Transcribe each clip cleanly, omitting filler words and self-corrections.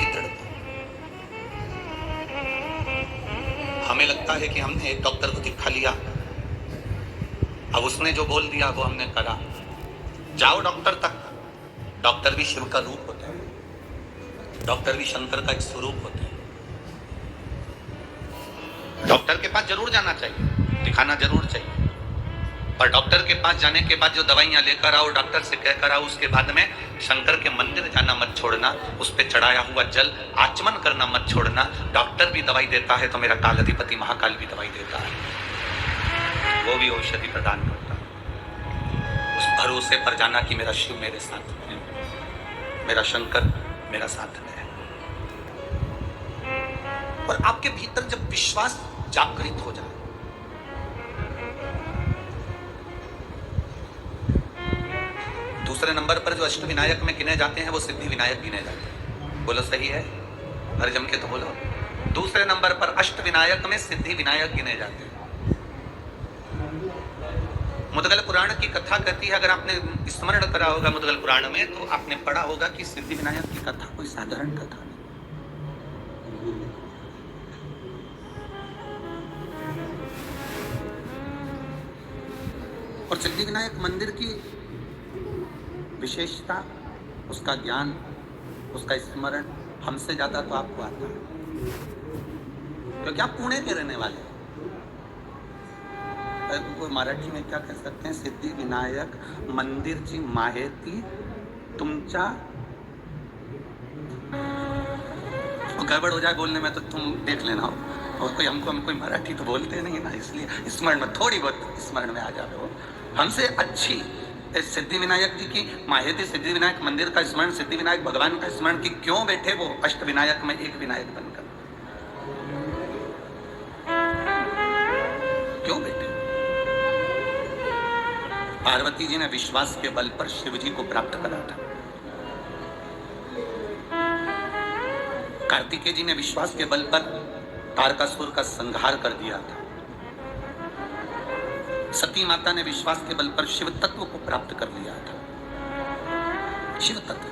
कीचड़ को। हमें लगता है कि हमने एक डॉक्टर को दिखा लिया, अब उसने जो बोल दिया वो हमने करा। जाओ डॉक्टर तक, डॉक्टर भी शिव का रूप होता है, डॉक्टर भी शंकर का एक स्वरूप होता है। डॉक्टर के पास जरूर जाना चाहिए, दिखाना जरूर चाहिए, पर डॉक्टर के पास जाने के बाद जो दवाइयां लेकर आओ, डॉक्टर से कहकर आओ, उसके बाद में शंकर के मंदिर जाना मत छोड़ना, उस पे चढ़ाया हुआ जल आचमन करना मत छोड़ना। डॉक्टर भी दवाई देता है तो मेरा काल अधिपति महाकाल भी दवाई देता है, वो भी औषधि प्रदान करता है। उस भरोसे पर जाना कि मेरा शिव मेरे साथ है, मेरा शंकर मेरा साथ में है। और आपके भीतर जब विश्वास जागृत हो जाए, दूसरे नंबर पर जो अष्टविनायक में गिने जाते हैं वो सिद्धि विनायक गिने जाते हैं। बोलो सही है, हर जम के तो बोलो। दूसरे नंबर पर अष्टविनायक में सिद्धि विनायक गिने जाते हैं। मुद्गल पुराण की कथा कहती है, अगर आपने स्मरण करा होगा मुद्गल पुराण में, तो आपने पढ़ा होगा कि सिद्धि विनायक की कथा कोई साधारण कथा नहीं। और सिद्धि विनायक मंदिर की विशेषता, उसका ज्ञान, उसका स्मरण हमसे ज्यादा तो आपको आता है, क्योंकि आप पुणे के रहने वाले हैं। वो मराठी में क्या कह सकते हैं, सिद्धि विनायक मंदिरची माहिती तुमच्या, गड़बड़ हो जाए बोलने में तो तुम देख लेना हो। और कोई हम कोई मराठी तो बोलते नहीं ना, इसलिए स्मरण में थोड़ी बहुत स्मरण में आ जाए हो। हमसे अच्छी सिद्धि विनायक जी की माहिती, सिद्धि विनायक मंदिर का स्मरण, सिद्धि विनायक भगवान का स्मरण की क्यों बैठे वो अष्ट विनायक में एक विनायक बनकर, क्यों बैठे? पार्वती जी ने विश्वास के बल पर शिव जी को प्राप्त करा था। कार्तिकेय जी ने विश्वास के बल पर तारकासुर का संहार कर दिया था। सती माता ने विश्वास के बल पर शिव तत्व को प्राप्त कर लिया था। शिव तत्व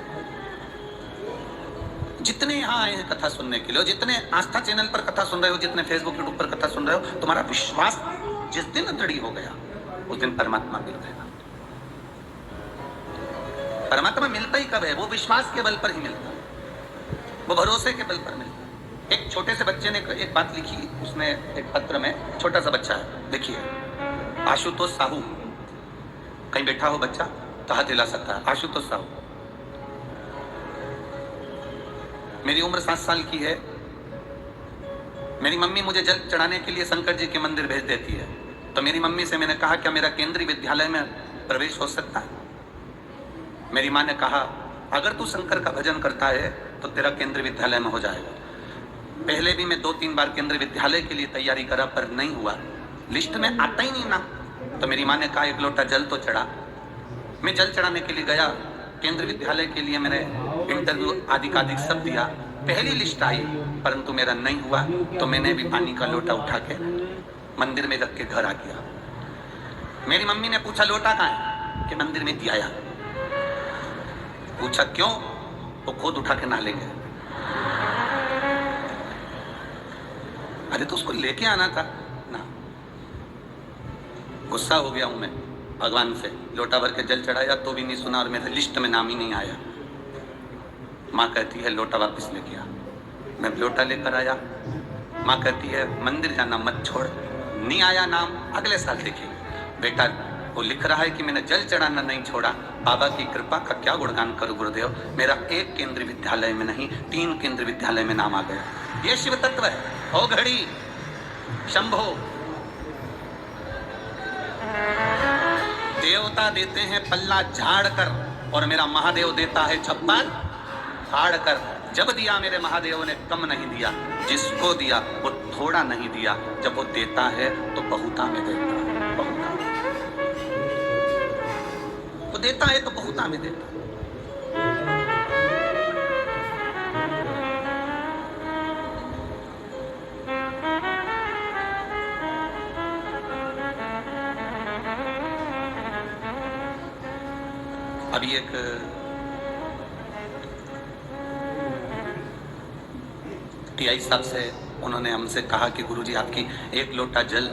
जितने यहां आए हैं कथा सुनने के लिए, जितने आस्था चैनल पर कथा सुन रहे हो, जितने फेसबुक यूट्यूब पर कथा सुन रहे हो, तुम्हारा विश्वास जिस दिन दृढ़ हो गया उस दिन परमात्मा मिल गया। परमात्मा मिलता ही कब है? वो विश्वास के बल पर ही मिलता है, वो भरोसे के बल पर मिलता है। एक छोटे से बच्चे ने एक बात लिखी, उसने एक पत्र में, छोटा सा बच्चा है, देखिए, आशुतोष साहू, कहीं बैठा हो बच्चा तो हाथ हिला सकता है। आशुतोष साहू, मेरी उम्र 7 साल की है, मेरी मम्मी मुझे जल चढ़ाने के लिए शंकर जी के मंदिर भेज देती है, तो मेरी मम्मी से मैंने कहा क्या मेरा केंद्रीय विद्यालय में प्रवेश हो सकता है? मेरी माँ ने कहा अगर तू शंकर का भजन करता है तो तेरा केंद्रीय विद्यालय में हो जाएगा। पहले भी मैं 2-3 बार केंद्रीय विद्यालय के लिए तैयारी करा पर नहीं हुआ, लिस्ट में आता ही नहीं ना। तो मेरी माँ ने कहा एक लोटा जल तो चढ़ा। मैं जल चढ़ाने के लिए गया, केंद्रीय विद्यालय के लिए मैंने इंटरव्यू आदि का अधिक सब दिया, पहली लिस्ट आई, परंतु मेरा नहीं हुआ। तो मैंने भी पानी का लोटा उठा के मंदिर में रख के घर आ गया। मेरी मम्मी ने पूछा लोटा कहाँ है? कि मंदिर में दिया। पूछा क्यों? वो खुद उठा के नहा लेंगे। अरे तो उसको लेके आना था ना। गुस्सा हो गया हूं मैं भगवान से, लोटा भर के जल चढ़ाया तो भी नहीं सुना और मेरे लिस्ट में नाम ही नहीं आया। माँ कहती है लोटा वापस लेके आ। मैं लोटा लेकर आया, माँ कहती है मंदिर जाना मत छोड़, नहीं आया नाम, अगले साल देखेंगे। बेटा वो लिख रहा है कि मैंने जल चढ़ाना नहीं छोड़ा, बाबा की कृपा का क्या गुणगान करूं गुरुदेव, मेरा एक केंद्रीय विद्यालय में नहीं 3 केंद्रीय विद्यालय में नाम आ गया। ये शिव तत्व है। ओ घड़ी शंभो, देवता देते हैं पल्ला झाड़ कर और मेरा महादेव देता है छप्पर फाड़ कर। जब दिया मेरे महादेव ने कम नहीं दिया, जिसको दिया वो थोड़ा नहीं दिया, जब वो देता है तो बहुता में देता है, बहुता। वो देता है तो बहुता में देता है। अभी एक टीआई साहब से उन्होंने हमसे कहा कि गुरुजी आपकी एक लोटा जल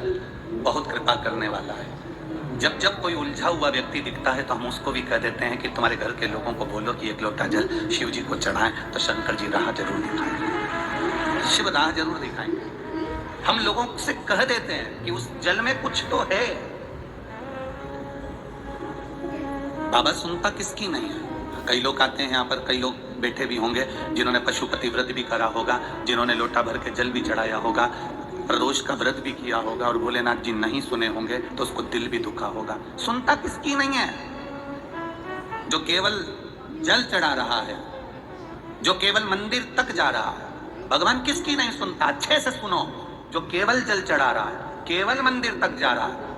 बहुत कृपा करने वाला है। जब जब कोई उलझा हुआ व्यक्ति दिखता है तो हम उसको भी कह देते हैं कि तुम्हारे घर के लोगों को बोलो कि एक लोटा जल शिव जी को चढ़ाएं, तो शंकर जी राह जरूर दिखाएंगे, शिव राह जरूर दिखाएंगे। हम लोगों से कह देते हैं कि उस जल में कुछ तो है। बाबा सुनता किसकी नहीं है। कई लोग आते हैं यहाँ पर, कई लोग बैठे भी होंगे जिन्होंने पशुपति व्रत भी करा होगा, जिन्होंने लोटा भर के जल भी चढ़ाया होगा, प्रदोष का व्रत भी किया होगा, और भोलेनाथ जी नहीं सुने होंगे तो उसको दिल भी दुखा होगा। सुनता किसकी नहीं है? जो केवल जल चढ़ा रहा है, जो केवल मंदिर तक जा रहा है, भगवान किसकी नहीं सुनता? अच्छे से सुनो। जो केवल जल चढ़ा रहा है, केवल मंदिर तक जा रहा है,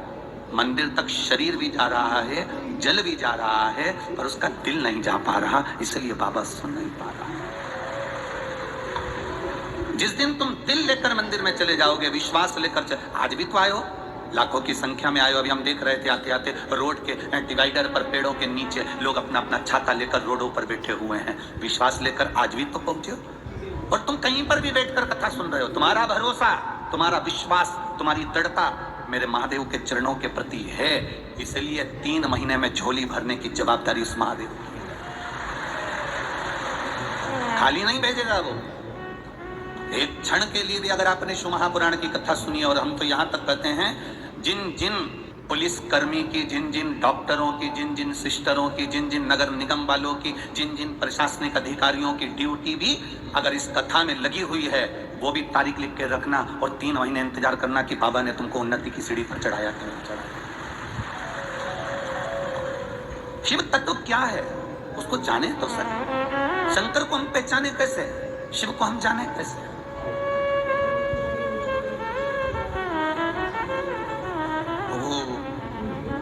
मंदिर तक शरीर भी जा रहा है, जल भी जा रहा है, पर उसका दिल नहीं जा पा रहा, इसलिए बाबा सुन नहीं पा रहा। जिस दिन तुम दिल लेकर मंदिर में चले जाओगे, विश्वास लेकर आज भी तो आयो, लाखों की संख्या में आयो। अभी हम देख रहे थे आते आते रोड के डिवाइडर पर, पेड़ों के नीचे लोग अपना अपना छाता लेकर रोडों पर बैठे हुए हैं, विश्वास लेकर आज भी तो पहुंचे। और तुम कहीं पर भी बैठकर कथा सुन रहे हो। तुम्हारा भरोसा, तुम्हारा विश्वास, तुम्हारी दृढ़ता मेरे महादेव के चरणों के प्रति है, इसलिए 3 महीने में झोली भरने की जवाबदारी उस महादेव की है। खाली नहीं भेजेगा वो। एक क्षण के लिए भी अगर आपने शिव महापुराण की कथा सुनी, और हम तो यहां तक कहते हैं जिन जिन पुलिस कर्मी की, जिन जिन डॉक्टरों की, जिन जिन सिस्टरों की, जिन जिन नगर निगम वालों की, जिन जिन प्रशासनिक अधिकारियों की ड्यूटी भी अगर इस कथा में लगी हुई है, वो भी तारीख लिख के रखना और 3 महीने इंतजार करना कि बाबा ने तुमको उन्नति की सीढ़ी पर चढ़ाया कि नहीं चढ़ाया। शिव तत्व क्या है उसको जाने तो सर। शंकर को हम पहचाने कैसे, शिव को हम जाने कैसे?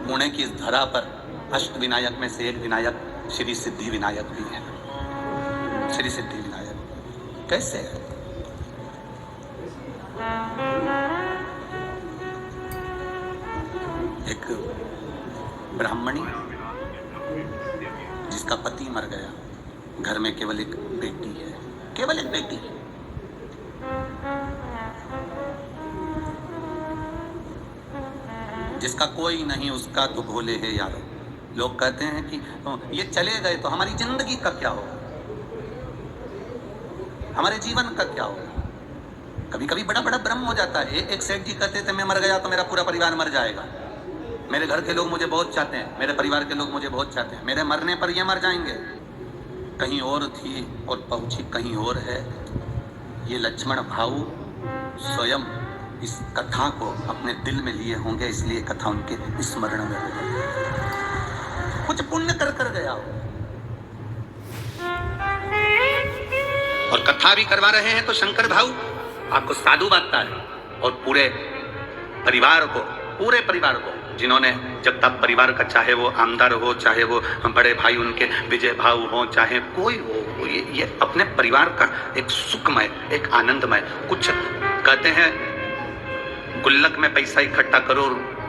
पुणे की इस धरा पर अष्ट विनायक में से एक विनायक श्री सिद्धि विनायक भी है। श्री सिद्धि विनायक कैसे है? एक ब्राह्मणी जिसका पति मर गया, घर में केवल एक बेटी है, केवल एक बेटी है। जिसका कोई नहीं, उसका तो भोले है यारो। लोग कहते हैं कि ये चले गए तो हमारी जिंदगी का क्या होगा, हमारे जीवन का क्या होगा। कभी कभी बड़ा बड़ा भ्रम हो जाता है। एक सेठ जी कहते थे मैं मर गया तो मेरा पूरा परिवार मर जाएगा, मेरे घर के लोग मुझे बहुत चाहते हैं, मेरे परिवार के लोग मुझे बहुत चाहते हैं, मेरे मरने पर ये मर जाएंगे। कहीं और थी और पहुंची कहीं और है। ये लक्ष्मण भाऊ स्वयं इस कथा को अपने दिल में लिए होंगे, इसलिए कथा उनके स्मरण में हो गई। कुछ पुण्य कर कर गया हो। और कथा भी करवा रहे हैं तो शंकर भाऊ आपको साधु बांटता है, और पूरे परिवार को जिन्होंने जगताप परिवार का, चाहे वो आमदार हो, चाहे वो बड़े भाई उनके विजय भाऊ हो, चाहे कोई हो, ये अपने परिवार का एक सुखमय, एक आनंदमय, कुछ कहते हैं गुल्लक में पैसा इकट्ठा करो।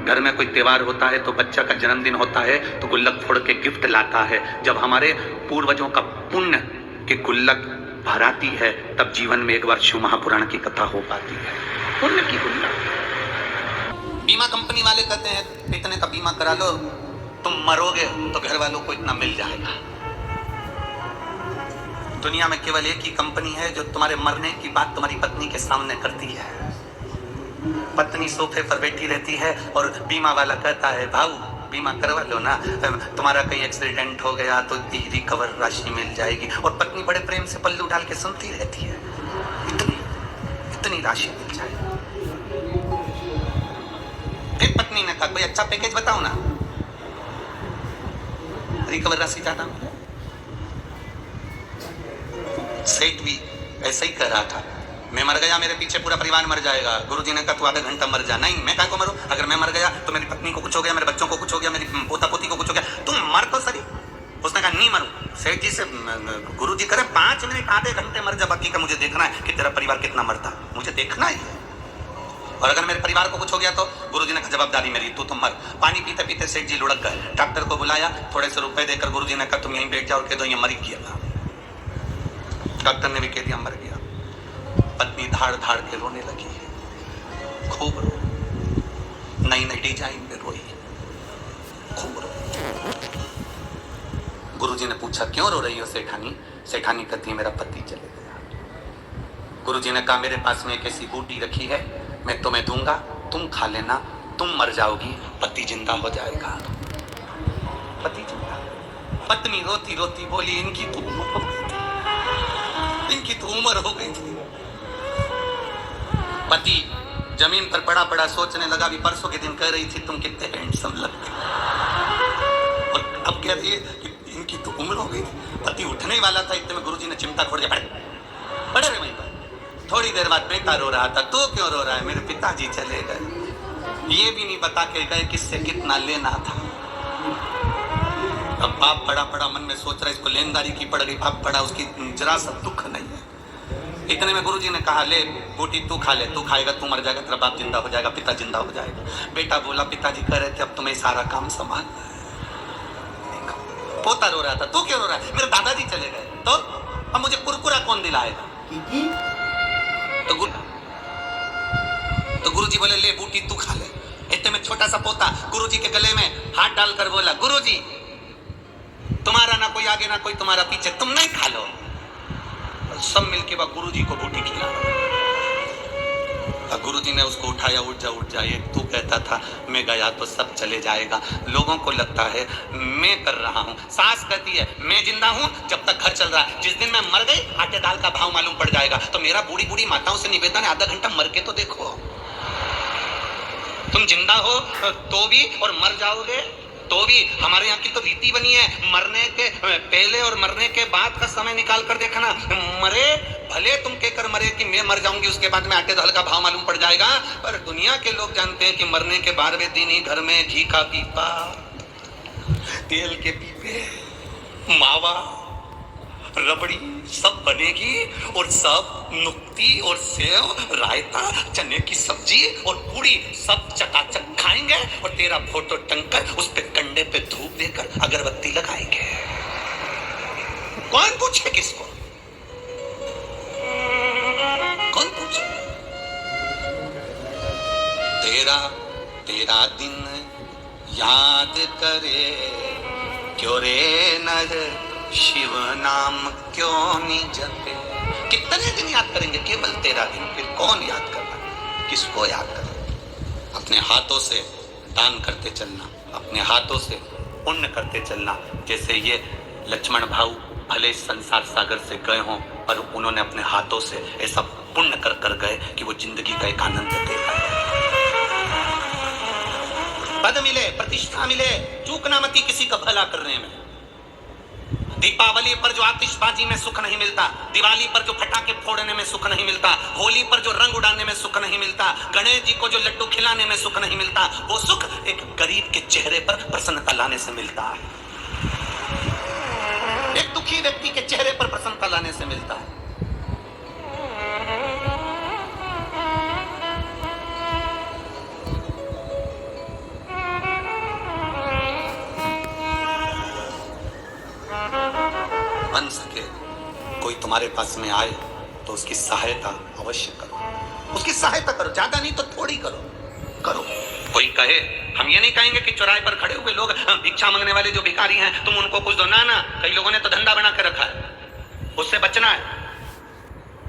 घर में कोई त्योहार होता है तो बच्चा का जन्मदिन होता है तो गुल्लक फोड़ के गिफ्ट लाता है। जब हमारे पूर्वजों का पुण्य के गुल्लक भराती है तब जीवन में एक बार शिव महापुराण की कथा हो पाती है। पुण्य की गुल्लक। बीमा कंपनी वाले कहते हैं इतने का बीमा करा लो, तुम मरोगे तो घर वालों को इतना मिल जाएगा। दुनिया में केवल एक ही कंपनी है जो तुम्हारे मरने की बात तुम्हारी पत्नी के सामने करती है। पत्नी सोफे पर बैठी रहती है और बीमा वाला कहता है भाऊ बीमा करवा लो ना, तुम्हारा कहीं एक्सीडेंट हो गया तो रिकवर राशि मिल जाएगी। और पत्नी बड़े प्रेम से पल्लू डाल के सुनती रहती है, इतनी राशि मिल जाएगी। फिर पत्नी ने कहा कोई अच्छा पैकेज बताओ ना, रिकवर राशि ज्यादा मिले। सेठ भी ऐसे ही कह रहा था, मैं मर गया मेरे पीछे पूरा परिवार मर जाएगा। गुरुजी ने कहा तू आधा घंटा मर जा। नहीं, मैं काय को मरूं? अगर मैं मर गया तो मेरी पत्नी को कुछ हो गया, मेरे बच्चों को कुछ हो गया, मेरी पोता पोती को कुछ हो गया, तुम मर तो सही। उसने कहा नहीं मरूं। सेठ जी से गुरुजी करे 5 मिनट आधे घंटे मर जा, बाकी का मुझे देखना है कि तेरा परिवार कितना मरता, मुझे देखना ही है। और अगर मेरे परिवार को कुछ हो गया तो गुरुजी ने कहा जवाबदारी मेरी, तू तो मर। पानी पीते पीते सेठ जी लुढ़क गए। डॉक्टर को बुलाया, थोड़े से रुपए देकर गुरुजी ने कहा तुम यहीं बैठ जाओ और कह दो ये मर गया। डॉक्टर ने भी कह दिया मर गया। पत्नी धाड़ धाड़ के रोने लगी है, खूब रो, नई नई डिजाइन में रोई, खूब रो। गुरुजी ने पूछा क्यों रो रही हो सेठानी? सेठानी कहती है मेरा पति चले गया। गुरुजी ने कहा मेरे पास में एक ऐसी बूटी रखी है, मैं तुम्हें दूंगा, तुम खा लेना, तुम मर जाओगी, पति जिंदा हो जाएगा। पति जिंदा। पत्नी रोती रोती बोली इनकी तो उम्र हो गई थी, इनकी तो उम्र हो गई थी। पति जमीन पर पड़ा पड़ा सोचने लगा, भी परसों के दिन कह रही थी तुम कितने हैंडसम लगते, और अब कह रही है कि इनकी तो उम्र हो गई थी। पति उठने वाला था, इतने में गुरुजी ने चिमटा खोल दिया, पड़े रहे वहीं पर। थोड़ी देर बाद बेटा रो रहा था, तो क्यों रो रहा है? मेरे पिताजी चले गए, ये भी नहीं बता के गए किससे कितना लेना था। अब बाप पड़ा पड़ा मन में सोच रहा है इसको लेनदारी की पड़ गई, बाप पड़ा उसकी जरा सा दुख नहीं है। इतने में गुरुजी ने कहा ले बूटी तू खा ले, तू खाएगा तू मर जाएगा, तेरा बाप जिंदा हो जाएगा, पिता जिंदा हो जाएगा। बेटा बोला पिताजी कह रहे थे अब तुम्हें सारा काम संभाल। पोता रो रहा था, तू क्यों रो रहा है? मेरे दादाजी चले गए, तो अब मुझे कुरकुरा कौन दिलाएगा? तो गुरुजी बोले ले बूटी तू खा ले। इतने में छोटा सा पोता गुरुजी के गले में हाथ डालकर बोला गुरुजी तुम्हारा ना कोई आगे ना कोई तुम्हारा पीछे, तुम नहीं खा लो। सब मिलके वह गुरुजी को बूटी खिला। गुरुजी ने उसको उठाया, उठ जा उठ जा। एक तू कहता था मैं गया तो सब चले जाएगा, लोगों को लगता है मैं कर रहा हूँ। सास कहती है मैं जिंदा हूँ जब तक घर चल रहा है, जिस दिन मैं मर गई आटे दाल का भाव मालूम पड़ जाएगा। तो मेरा बूढ़ी बूढ़ी माताओं से निवेदन है आधा घंटा मर के तो देखो, तुम जिंदा हो तो भी और मर जाओगे तो भी। हमारे यहाँ की तो रीति बनी है, मरने के पहले और मरने के बाद का समय निकाल कर देखना। मरे भले तुम कहकर मरे कि मैं मर जाऊंगी उसके बाद में आटे दाल का भाव मालूम पड़ जाएगा, पर दुनिया के लोग जानते हैं कि मरने के 12वें दिन ही घर में घी का पीपा, तेल के पीपे, मावा, रबड़ी सब बनेगी, और सब नुक्ती और सेव, रायता, चने की सब्जी और पूरी सब चकाचक खाएंगे, और तेरा फोटो टंगकर उस पे कंडे पे धूप देकर अगरबत्ती लगाएंगे। कौन पूछे किसको? कौन पूछे? तेरा दिन याद करे क्यों रे नर, शिव नाम क्यों नहीं जपे। कितने दिन याद करेंगे? केवल 13 दिन। फिर कौन याद करना? किसको याद करना? अपने हाथों से दान करते चलना, अपने हाथों से पुण्य करते चलना। जैसे ये लक्ष्मण भाऊ भले संसार सागर से गए हों, पर उन्होंने अपने हाथों से ऐसा पुण्य कर कर गए कि वो जिंदगी का एक आनंद देखा। पद मिले, प्रतिष्ठा मिले, चूकना मती किसी का भला करने में। दीपावली पर जो आतिशबाजी में सुख नहीं मिलता, दिवाली पर जो पटाखे फोड़ने में सुख नहीं मिलता, होली पर जो रंग उड़ाने में सुख नहीं मिलता, गणेश जी को जो लड्डू खिलाने में सुख नहीं मिलता, वो सुख एक गरीब के चेहरे पर प्रसन्नता लाने से मिलता है। एक दुखी व्यक्ति के चेहरे पर प्रसन्नता लाने से मिलता है। बन सके कोई तुम्हारे पास में आए तो उसकी सहायता अवश्य करो, उसकी सहायता करो, ज्यादा नहीं तो थोड़ी करो। कोई कहे, हम ये नहीं कहेंगे कि चौराहे पर खड़े हुए लोग भिक्षा मांगने वाले जो भिखारी हैं तुम उनको कुछ दो, ना। कई लोगों ने तो धंधा बना के रखा है, उससे बचना है।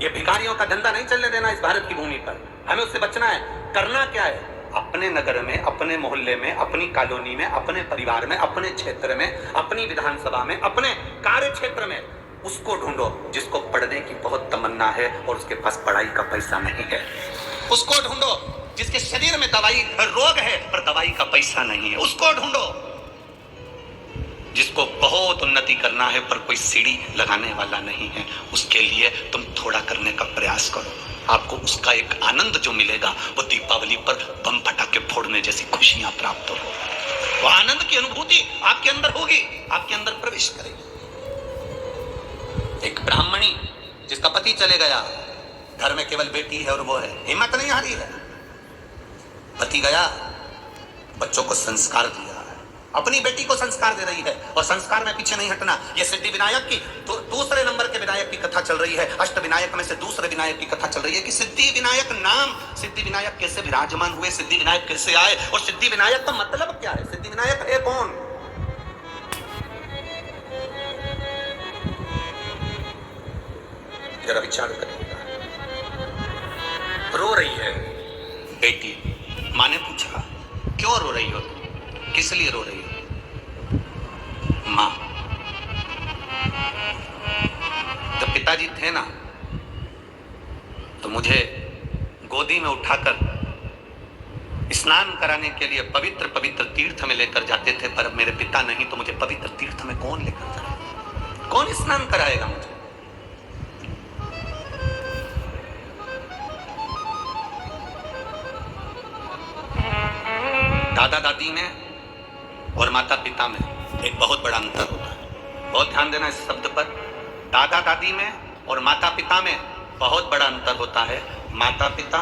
ये भिखारियों का धंधा नहीं चलने देना इस भारत की भूमि पर, हमें उससे बचना है। करना क्या है? अपने नगर में, अपने मोहल्ले में, अपनी कॉलोनी में, अपने परिवार में, अपने क्षेत्र में, अपनी विधानसभा में, अपने कार्य क्षेत्र में उसको ढूंढो जिसको पढ़ने की बहुत तमन्ना है और उसके पास पढ़ाई का पैसा नहीं है। उसको ढूंढो जिसके शरीर में दवाई रोग है पर दवाई का पैसा नहीं है। उसको ढूंढो जिसको बहुत उन्नति करना है पर कोई सीढ़ी लगाने वाला नहीं है। उसके लिए तुम थोड़ा करने का प्रयास करो, आपको उसका एक आनंद जो मिलेगा वो दीपावली पर बम पटाखे फोड़ने जैसी खुशियां प्राप्त होगी। वो आनंद की अनुभूति आपके अंदर होगी, आपके अंदर प्रवेश करेगी। एक ब्राह्मणी जिसका पति चले गया, घर में केवल बेटी है और वो है, हिम्मत नहीं हारी है। पति गया, बच्चों को संस्कार दिया, अपनी बेटी को संस्कार दे रही है और संस्कार में पीछे नहीं हटना। ये सिद्धि विनायक की तो दूसरे नंबर के विनायक की कथा चल रही है। अष्ट विनायक में से दूसरे विनायक की कथा चल रही है कि सिद्धि विनायक नाम, सिद्धि विनायक कैसे विराजमान हुए, सिद्धि विनायक कैसे आए और सिद्धि विनायक का मतलब क्या है, सिद्धि विनायक है कौन। जरा विचार करिएगा। रो रही है बेटी, माँ ने पूछा क्यों रो रही हो, किस लिए रो रही हो। माँ, जब पिताजी थे ना तो मुझे गोदी में उठाकर स्नान कराने के लिए पवित्र पवित्र तीर्थ में लेकर जाते थे, पर अब मेरे पिता नहीं तो मुझे पवित्र तीर्थ में कौन लेकर जाए, कौन स्नान कराएगा मुझे। दादा दादी में और माता पिता में एक बहुत बड़ा अंतर होता है। बहुत ध्यान देना इस शब्द पर। दादा दादी में और माता पिता में बहुत बड़ा अंतर होता है। माता पिता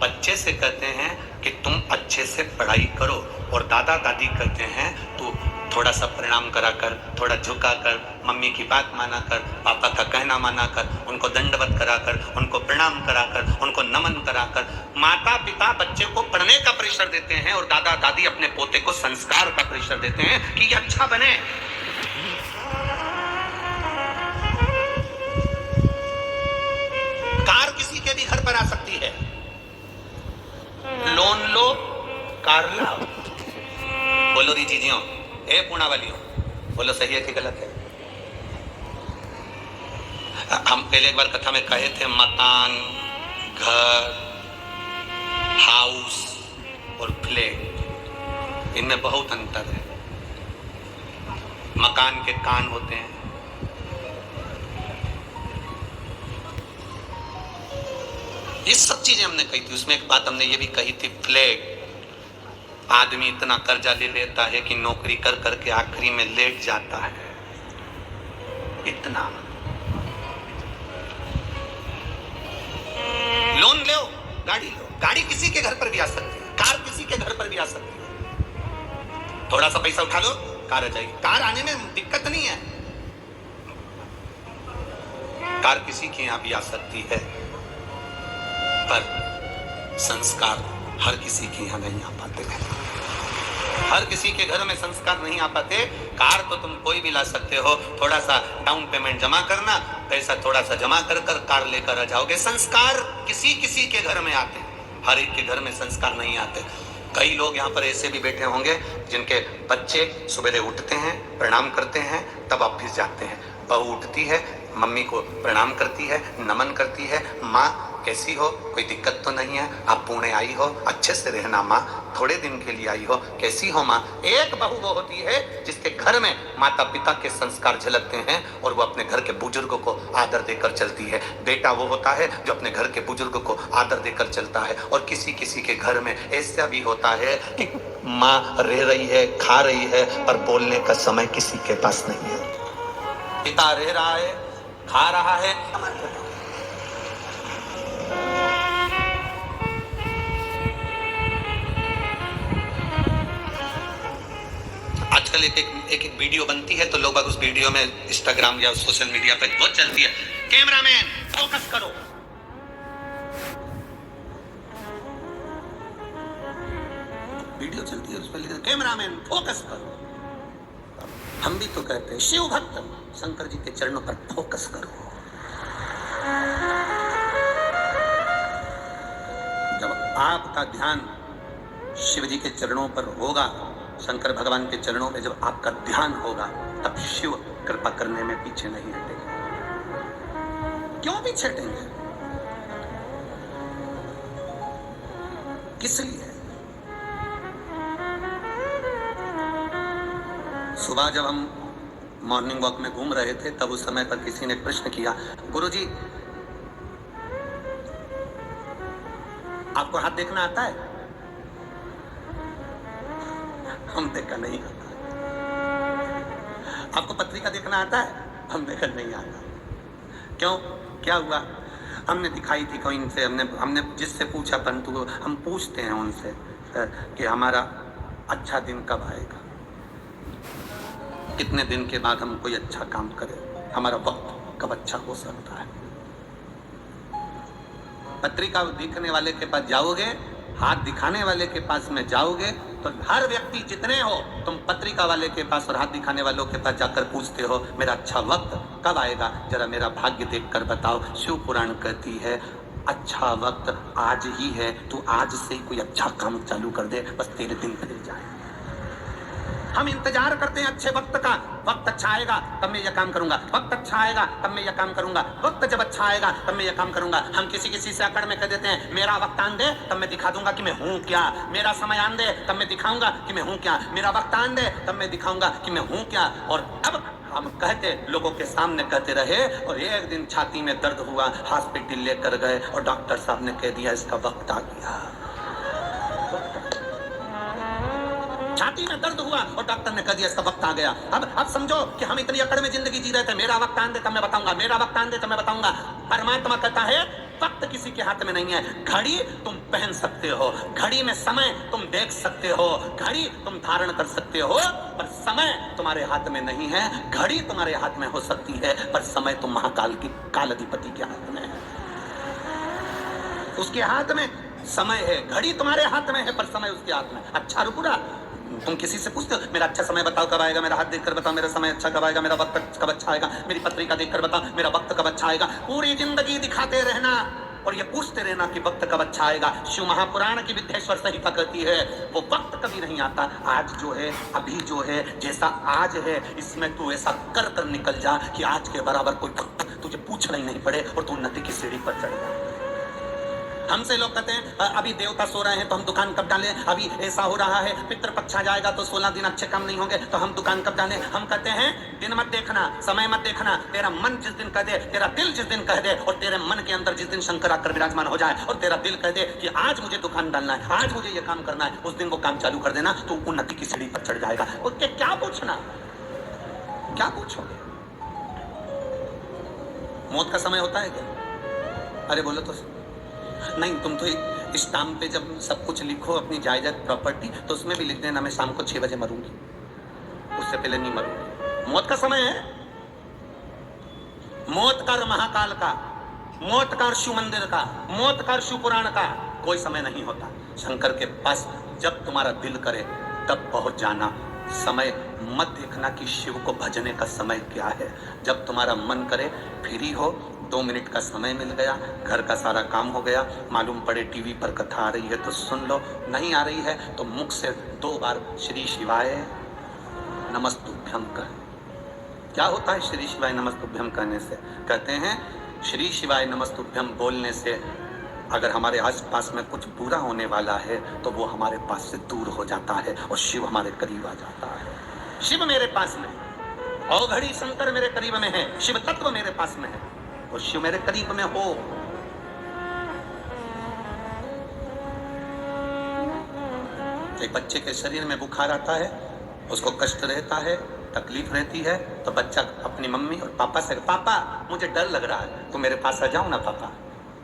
बच्चे से कहते हैं कि तुम अच्छे से पढ़ाई करो, और दादा दादी कहते हैं तू थोड़ा सा प्रणाम करा कर, थोड़ा झुका कर, मम्मी की बात माना कर, पापा का कहना माना कर, उनको दंडवत करा कर, उनको प्रणाम करा कर, उनको नमन करा कर। माता पिता बच्चे को पढ़ने का प्रेशर देते हैं और दादा दादी अपने पोते को संस्कार का प्रेशर देते हैं कि ये अच्छा बने। कार किसी के भी घर पर आ सकती है, लोन लो कार लाओ। बोलो दी चीजियों, ए पूना वालियों, बोलो सही है कि गलत है। हम पहले एक बार कथा में कहे थे मकान, घर, हाउस और फ्लैट, इनमें बहुत अंतर है। मकान के कान होते हैं, ये सब चीजें हमने कही थी। उसमें एक बात हमने ये भी कही थी, फ्लैट, आदमी इतना कर्जा ले लेता है कि नौकरी कर करके आखिरी में लेट जाता है, इतना। लोन लो, गाड़ी लो, गाड़ी किसी के घर पर भी आ सकती है, कार किसी के घर पर भी आ सकती है। थोड़ा सा पैसा उठा लो, कार आ जाएगी। कार आने में दिक्कत नहीं है, कार किसी के यहां भी आ सकती है, पर संस्कार हर किसी के यहाँ नहीं आ पाते हैं। हर किसी के घर में संस्कार नहीं आ पाते। कार तो तुम कोई भी ला सकते हो, थोड़ा सा डाउन पेमेंट जमा करना, पैसा थोड़ा सा जमा कर कर कार लेकर आ जाओगे। संस्कार किसी किसी के घर में आते हैं, हर एक के घर में संस्कार नहीं आते। कई लोग यहाँ पर ऐसे भी बैठे होंगे जिनके बच्चे सुबह उठते हैं, प्रणाम करते हैं, तब ऑफिस जाते हैं। बहू उठती है, मम्मी को प्रणाम करती है, नमन करती है, माँ कैसी हो, कोई दिक्कत तो नहीं है, आप पुणे आई हो, अच्छे से रहना माँ, थोड़े दिन के लिए आई हो, कैसी हो माँ। एक बहू वो होती है जिसके घर में माता पिता के संस्कार झलकते हैं और वो अपने घर के बुजुर्गों को आदर देकर चलती है। बेटा वो होता है जो अपने घर के बुजुर्गों को आदर देकर चलता है। और किसी किसी के घर में ऐसा भी होता है कि माँ रह रही है, खा रही है, पर बोलने का समय किसी के पास नहीं है। पिता रह रहा है, खा रहा है, आजकल एक वीडियो बनती है तो लोग उस वीडियो में इंस्टाग्राम या सोशल मीडिया पे बहुत चलती है, कैमरामैन फोकस करो। वीडियो चलती है, उस पर लिखा कैमरामैन फोकस करो। हम भी तो कहते हैं शिव भक्त शंकर जी के चरणों पर फोकस करो। जब आपका ध्यान शिव जी के चरणों पर होगा, शंकर भगवान के चरणों में जब आपका ध्यान होगा, तब शिव कृपा करने में पीछे नहीं हटेंगे। क्यों पीछे हटेंगे? किस लिए? सुबह जब हम मॉर्निंग वॉक में घूम रहे थे, तब उस समय पर किसी ने प्रश्न किया, गुरुजी आपको हाथ देखना आता है? हम देखा नहीं आता। आपको पत्रिका देखना आता है? हम देखा नहीं आता। क्यों? क्या हुआ? हमने दिखाई थी कोई इनसे, हमने जिससे पूछा, परंतु हम पूछते हैं उनसे कि हमारा अच्छा दिन कब आएगा। कितने दिन के बाद हम कोई अच्छा काम करें, हमारा वक्त कब अच्छा हो सकता है। पत्रिका दिखने वाले के पास जाओगे, हाथ दिखाने वाले के पास में जाओगे तो हर व्यक्ति जितने हो, तुम पत्रिका वाले के पास और हाथ दिखाने वालों के पास जाकर पूछते हो मेरा अच्छा वक्त कब आएगा, जरा मेरा भाग्य देखकर बताओ। शिव पुराण कहती है अच्छा वक्त आज ही है, तू आज से ही कोई अच्छा काम चालू कर दे, बस तेरे दिन फिर जाए। हम इंतजार करते हैं अच्छे वक्त का, वक्त अच्छा आएगा तब मैं यह काम करूंगा, वक्त अच्छा आएगा तब मैं यह काम करूंगा, वक्त जब अच्छा आएगा तब मैं यह काम करूंगा। हम किसी से अकड़ में कह देते हैं मेरा वक्त आन दे तब मैं दिखा दूंगा कि मैं हूं क्या, मेरा समय आन दे तब मैं दिखाऊंगा कि मैं हूं क्या, मेरा वक्त आन दे तब मैं दिखाऊंगा कि मैं हूं क्या। और अब हम कहते लोगों के सामने कहते रहे और एक दिन छाती में दर्द हुआ, हॉस्पिटल लेकर गए और डॉक्टर साहब ने कह दिया इसका वक्त आ गया। छाती में दर्द हुआ और डॉक्टर ने कह दिया इसका वक्त आ गया। अब समझो कि हम इतनी अकड़ में जिंदगी जी रहे थे, मेरा वक्त आन दे तब मैं बताऊंगा, मेरा वक्त आन दे तब मैं बताऊंगा। परमात्मा कहता है वक्त किसी के हाथ में नहीं है। घड़ी तुम पहन सकते हो, घड़ी में समय तुम देख सकते हो, घड़ी तुम धारण कर सकते हो, पर समय तुम्हारे हाथ में नहीं है। घड़ी तुम्हारे हाथ में हो सकती है पर समय तुम महाकाल की काल अधिपति के हाथ में है, उसके हाथ में समय है। घड़ी तुम्हारे हाथ में है पर समय उसके हाथ में। अच्छा और बुरा तुम किसी से पूछते हो मेरा अच्छा समय बताओ कब आएगा, मेरा हाथ देखकर बताओ मेरा समय अच्छा कब आएगा, मेरा वक्त कब अच्छा आएगा, मेरी पत्रिका देखकर बताओ मेरा वक्त कब अच्छा आएगा। पूरी जिंदगी दिखाते रहना और ये पूछते रहना कि वक्त कब अच्छा आएगा। शिव महापुराण की विद्येश्वर संहिता कहती है वो वक्त कभी नहीं आता। आज जो है, अभी जो है, जैसा आज है इसमें तू ऐसा कर कर निकल जा कि आज के बराबर कोई तुझे पूछना ही नहीं पड़े और तू उन्नति की सीढ़ी पर चढ़ जा। हमसे लोग कहते हैं अभी देवता सो रहे हैं तो हम दुकान कब डालें, अभी ऐसा हो रहा है पितृपक्ष आ जाएगा तो 16 दिन अच्छे काम नहीं होंगे तो हम दुकान कब डालें। हम कहते हैं दिन मत देखना, समय मत देखना, तेरा मन जिस दिन कह दे, तेरा दिल जिस दिन कह दे और तेरे मन के अंदर जिस दिन शंकर आकर विराजमान हो जाए और तेरा दिल कह दे कि आज मुझे दुकान डालना है, आज मुझे ये काम करना है, उस दिन वो काम चालू कर देना तो उन्नति की सीढ़ी पर चढ़ जाएगा। उसके क्या पूछना, क्या पूछोगे? मौत का समय होता है क्या? अरे बोलो तो नहीं, तुम तो स्टाम्प पे जब सब कुछ लिखो अपनी जायदाद प्रॉपर्टी तो उसमें भी लिख देना मैं शाम को 6 बजे मरूंगी, उससे पहले नहीं मरूंगी। मौत का समय है, मौत का और महाकाल का, मौत का और शिव मंदिर का, मौत का और शिव पुराण का कोई समय नहीं होता। शंकर के पास जब तुम्हारा दिल करे तब पहुंच जाना। समय मत देखना कि शिव को भजने का समय क्या है। जब तुम्हारा मन करे फ्री हो, 2 मिनट का समय मिल गया, घर का सारा काम हो गया, मालूम पड़े टीवी पर कथा आ रही है तो सुन लो, नहीं आ रही है तो मुख से 2 बार श्री शिवाय नमस्तुभ्यम कह। क्या होता है श्री शिवाय नमस्तुभ्यम कहने से? कहते हैं श्री शिवाय नमस्तुभ्यम बोलने से अगर हमारे आसपास में कुछ बुरा होने वाला है तो वो हमारे पास से दूर हो जाता है और शिव हमारे करीब आ जाता है। शिव मेरे पास में, अवघड़ी शंकर मेरे करीब में है, शिव तत्व मेरे पास में है और शिव मेरे करीब में हो। एक बच्चे के शरीर में बुखार आता है, उसको कष्ट रहता है, तकलीफ रहती है तो बच्चा अपनी मम्मी और पापा से, पापा मुझे डर लग रहा है तुम मेरे पास आ जाओ ना, पापा,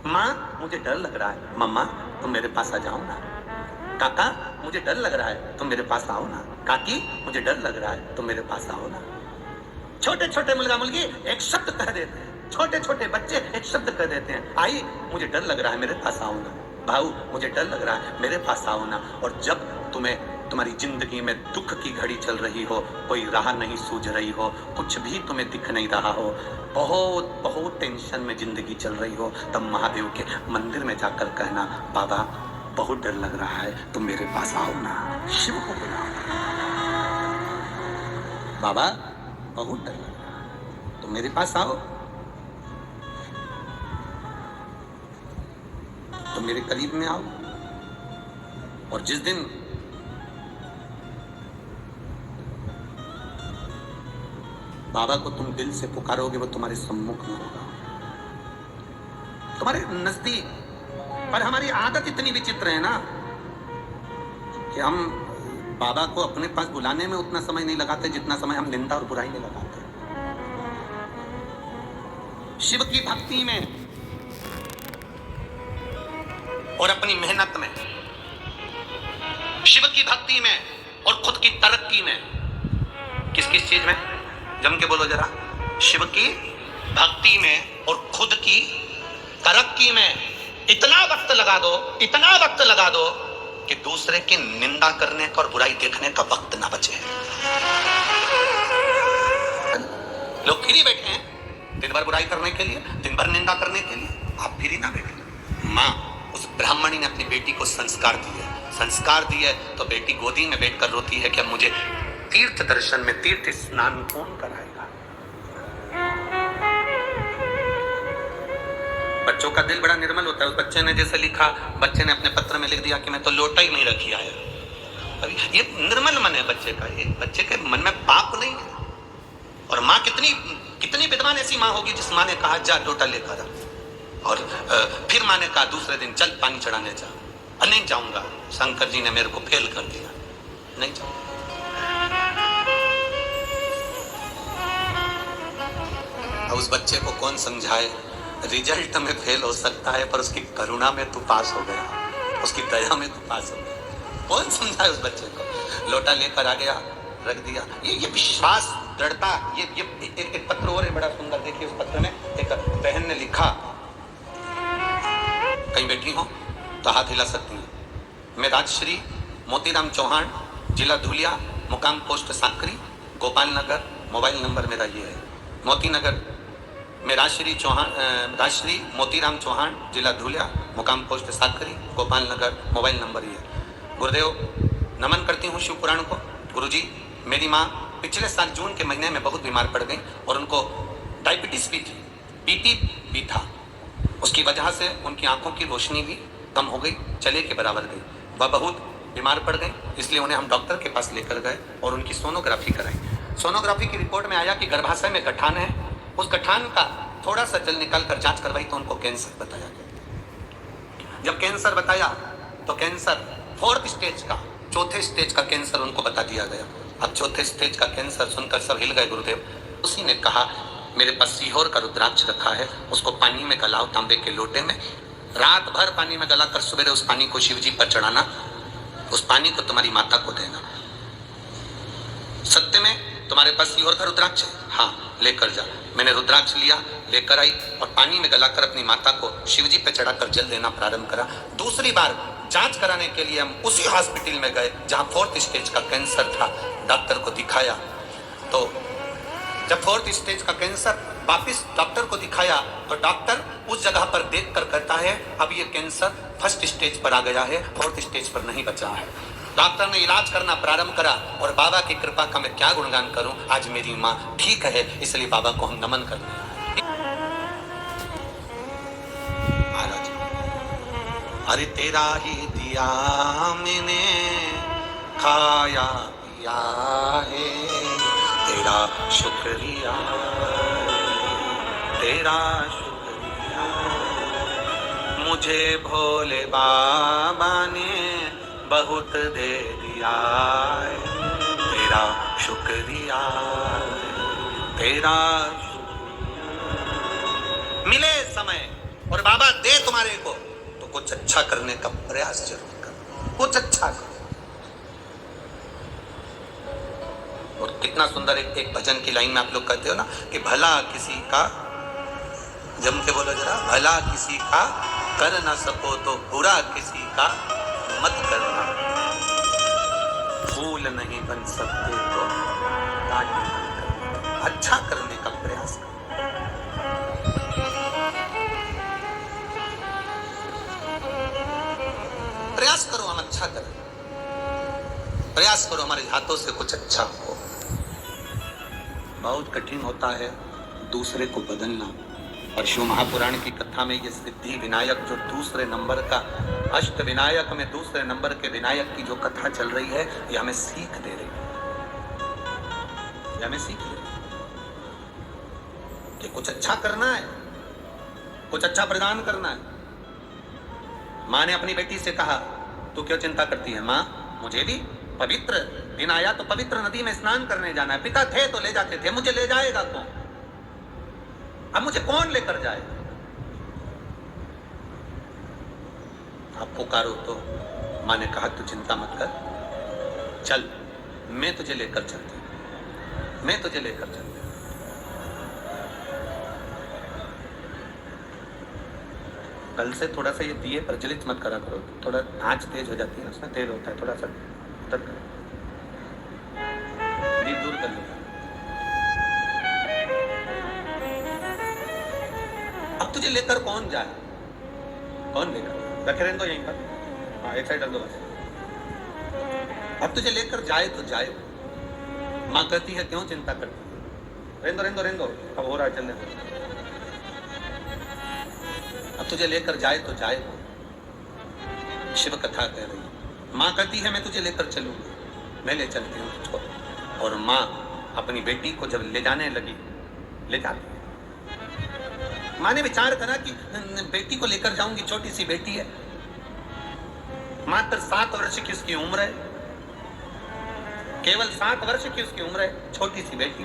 माँ मुझे डर लग रहा है, मम्मा तुम मेरे पास आ जाओ ना, काका मुझे डर लग रहा है तुम मेरे पास आओ ना, काकी मुझे डर लग रहा है तुम मेरे पास आओ ना। छोटे छोटे मुलगा मुलगी एक शब्द कह देते हैं, छोटे छोटे बच्चे एक शब्द कह देते हैं, आई मुझे डर लग रहा है मेरे पास आओ ना, भाऊ मुझे डर लग रहा है मेरे पास आओ ना। और जब तुम्हारी जिंदगी में दुख की घड़ी चल रही हो, कोई राह नहीं सूझ रही हो, कुछ भी तुम्हें दिख नहीं रहा हो, बहुत बहुत टेंशन में जिंदगी चल रही हो, तब महादेव के मंदिर में जाकर कहना बाबा बहुत डर लग रहा है तुम मेरे पास आओ ना। शिव को बुलाओ, बाबा बहुत डर लग रहा है तुम मेरे पास आओ, तुम मेरे करीब में आओ। और जिस दिन बाबा को तुम दिल से पुकारोगे वो तुम्हारे सम्मुख में होगा, तुम्हारे नजदीक। पर हमारी आदत इतनी विचित्र है ना कि हम बाबा को अपने पास बुलाने में उतना समय नहीं लगाते जितना समय हम निंदा और बुराई में लगाते हैं। शिव की भक्ति में और अपनी मेहनत में, शिव की भक्ति में और खुद की तरक्की में किस किस चीज में? जम के बोलो जरा। शिव की भक्ति में और खुद की तरक्की में इतना वक्त लगा दो, इतना वक्त लगा दो कि दूसरे की निंदा करने का और बुराई देखने का वक्त ना बचे। लोग फ्री बैठे हैं दिन भर बुराई करने के लिए, दिन भर निंदा करने के लिए। आप फ्री ना बैठे। माँ उस ब्राह्मणी ने अपनी बेटी को संस्कार दिए, संस्कार दिए तो बेटी गोदी में बैठकर रोती है कि अब मुझे तीर्थ दर्शन में तीर्थ स्नान कौन कराएगा। बच्चों का दिल बड़ा निर्मल होता है। उस बच्चे ने जैसे लिखा, बच्चे ने अपने पत्र में लिख दिया कि मैं तो लोटा ही नहीं रखी आया। अभी ये निर्मल मन है बच्चे का, ये बच्चे के मन में पाप नहीं है। और माँ कितनी विद्वान ऐसी माँ होगी जिस माँ ने कहा जा लोटा लेकर आ, और फिर माँ ने कहा दूसरे दिन चल पानी चढ़ाने जा। नहीं जाऊंगा, शंकर जी ने मेरे को फेल कर दिया, नहीं जाऊंगा। उस बच्चे को कौन समझाए? रिजल्ट में फेल हो सकता है पर उसकी करुणा में तू पास हो गया, उसकी दया में तू पास हो गया। कौन समझाए उस बच्चे को? लोटा लेकर आ गया, रख दिया। ये विश्वास, दृढ़ता। ये एक पत्र और है बड़ा सुंदर, देखिए उस पत्र में एक बहन ने लिखा, कहीं बैठी हो तो हाथ हिला सकती है। मैं राजश्री मोतीराम चौहान, जिला धुलिया, मुकाम पोस्ट साकरी, गोपाल नगर, मोबाइल नंबर मेरा ये है। मोती नगर में राजश्री मोतीराम चौहान, जिला धुलिया, मुकाम पोस्ट साकरी, गोपाल नगर, मोबाइल नंबर ये है। गुरुदेव नमन करती हूँ शिव पुराण को। गुरुजी मेरी माँ पिछले साल जून के महीने में बहुत बीमार पड़ गई और उनको डायबिटीज भी थी, बीपी भी था। उसकी वजह से उनकी आंखों की रोशनी भी कम हो गई, चले के बराबर गई। वह बहुत बीमार पड़ गई, इसलिए उन्हें हम डॉक्टर के पास लेकर गए और उनकी सोनोग्राफी कराई। सोनोग्राफी की रिपोर्ट में आया कि गर्भाशय में गठान है। उस गठान का थोड़ा सा जल निकाल कर जांच करवाई तो उनको कैंसर बताया गया। जब कैंसर बताया तो कैंसर 4th स्टेज का, चौथे स्टेज का कैंसर उनको बता दिया गया। अब चौथे स्टेज का कैंसर सुनकर सब हिल गए गुरुदेव। उसी ने कहा मेरे पास सीहोर का रुद्राक्ष रखा है, उसको पानी में गलाओ तांबे के लोटे में, रात भर पानी में गलाकर सवेरे उस पानी को शिव जी पर चढ़ाना, उस पानी को तुम्हारी माता को देना। सत्य में तुम्हारे पास सीहोर का रुद्राक्ष है? हाँ, लेकर जा। मैंने रुद्राक्ष लिया, लेकर आई और पानी में गलाकर अपनी माता को शिव जी पे चढ़ाकर जल देना प्रारंभ करा। दूसरी बार जांच कराने के लिए हम उसी हॉस्पिटल में गए जहां 4th स्टेज का कैंसर था। डॉक्टर को दिखाया तो जब 4th स्टेज का कैंसर वापिस डॉक्टर को दिखाया तो डॉक्टर उस जगह पर देखकर कहता है अब ये कैंसर 1st स्टेज पर आ गया है, 4th स्टेज पर नहीं बचा है। डॉक्टर ने इलाज करना प्रारंभ करा और बाबा की कृपा का मैं क्या गुणगान करूं, आज मेरी माँ ठीक है, इसलिए बाबा को हम नमन करते हैं। अरे तेरा ही दिया मैंने खाया पिया है, तेरा शुक्रिया, तेरा शुक्रिया। मुझे भोले बाबा ने बहुत दे दिया है, तेरा शुक्रिया, तेरा शुक्रिया। मिले समय और बाबा दे तुम्हारे को तो कुछ अच्छा करने का प्रयास जरूर करो, कुछ अच्छा करो। और कितना सुंदर एक भजन की लाइन में आप लोग कहते हो ना कि भला किसी का, जम के बोलो जरा, भला किसी का कर ना सको तो बुरा किसी का मत करना, फूल नहीं बन सकते तो कांटे बनकर अच्छा करने का प्रयास करो। प्रयास करो हम अच्छा करें, प्रयास करो हमारे हाथों से कुछ अच्छा हो। बहुत कठिन होता है दूसरे को बदलना। और शिव महापुराण की कथा में ये सिद्धि विनायक जो दूसरे नंबर का, अष्ट विनायक में दूसरे नंबर के विनायक की जो कथा चल रही है, ये हमें सीख दे रही है, ये हमें सीख दे रही है कि कुछ अच्छा करना है, कुछ अच्छा प्रदान करना है। माँ ने अपनी बेटी से कहा तू क्यों चिंता करती है माँ, मुझे भी पवित्र दिन आया तो पवित्र नदी में स्नान करने जाना है। पिता थे तो ले जाते थे, मुझे ले जाएगा कौन, अब मुझे कौन लेकर जाएगा। आप पुकारो तो माँ ने कहा तू चिंता मत कर, चल मैं तुझे लेकर चलती हूं। मैं तुझे लेकर चलूंगा। कल से थोड़ा सा ये दिए प्रज्वलित मत करा करो, थोड़ा आंच तेज हो जाती है ना, उसमें तेल होता है, थोड़ा सा उतर करो, दीप दूर कर लो। अब तुझे लेकर कौन जाए? कौन लेकर? रखे रहने दो यहीं पर, हाँ एक साइड रख दो बस। अब तुझे लेकर जाए तो जाए। माँ कहती है क्यों चिंता करती है? रहने दो रहने दो रहने दो, अब हो रहा है चलने दो। अब तुझे लेकर जाए तो जाए। शिव कथा कह रही, माँ कहती है मैं तुझे लेकर चलूंगी, मैं ले चलती हूँ तुझको। और माँ अपनी बेटी को जब ले जाने लगी, ले जाती है। माँ ने विचार करा कि बेटी को लेकर जाऊंगी, छोटी सी बेटी है, मात्र 7 वर्ष की उसकी उम्र है, केवल 7 वर्ष की उसकी उम्र है, छोटी सी बेटी।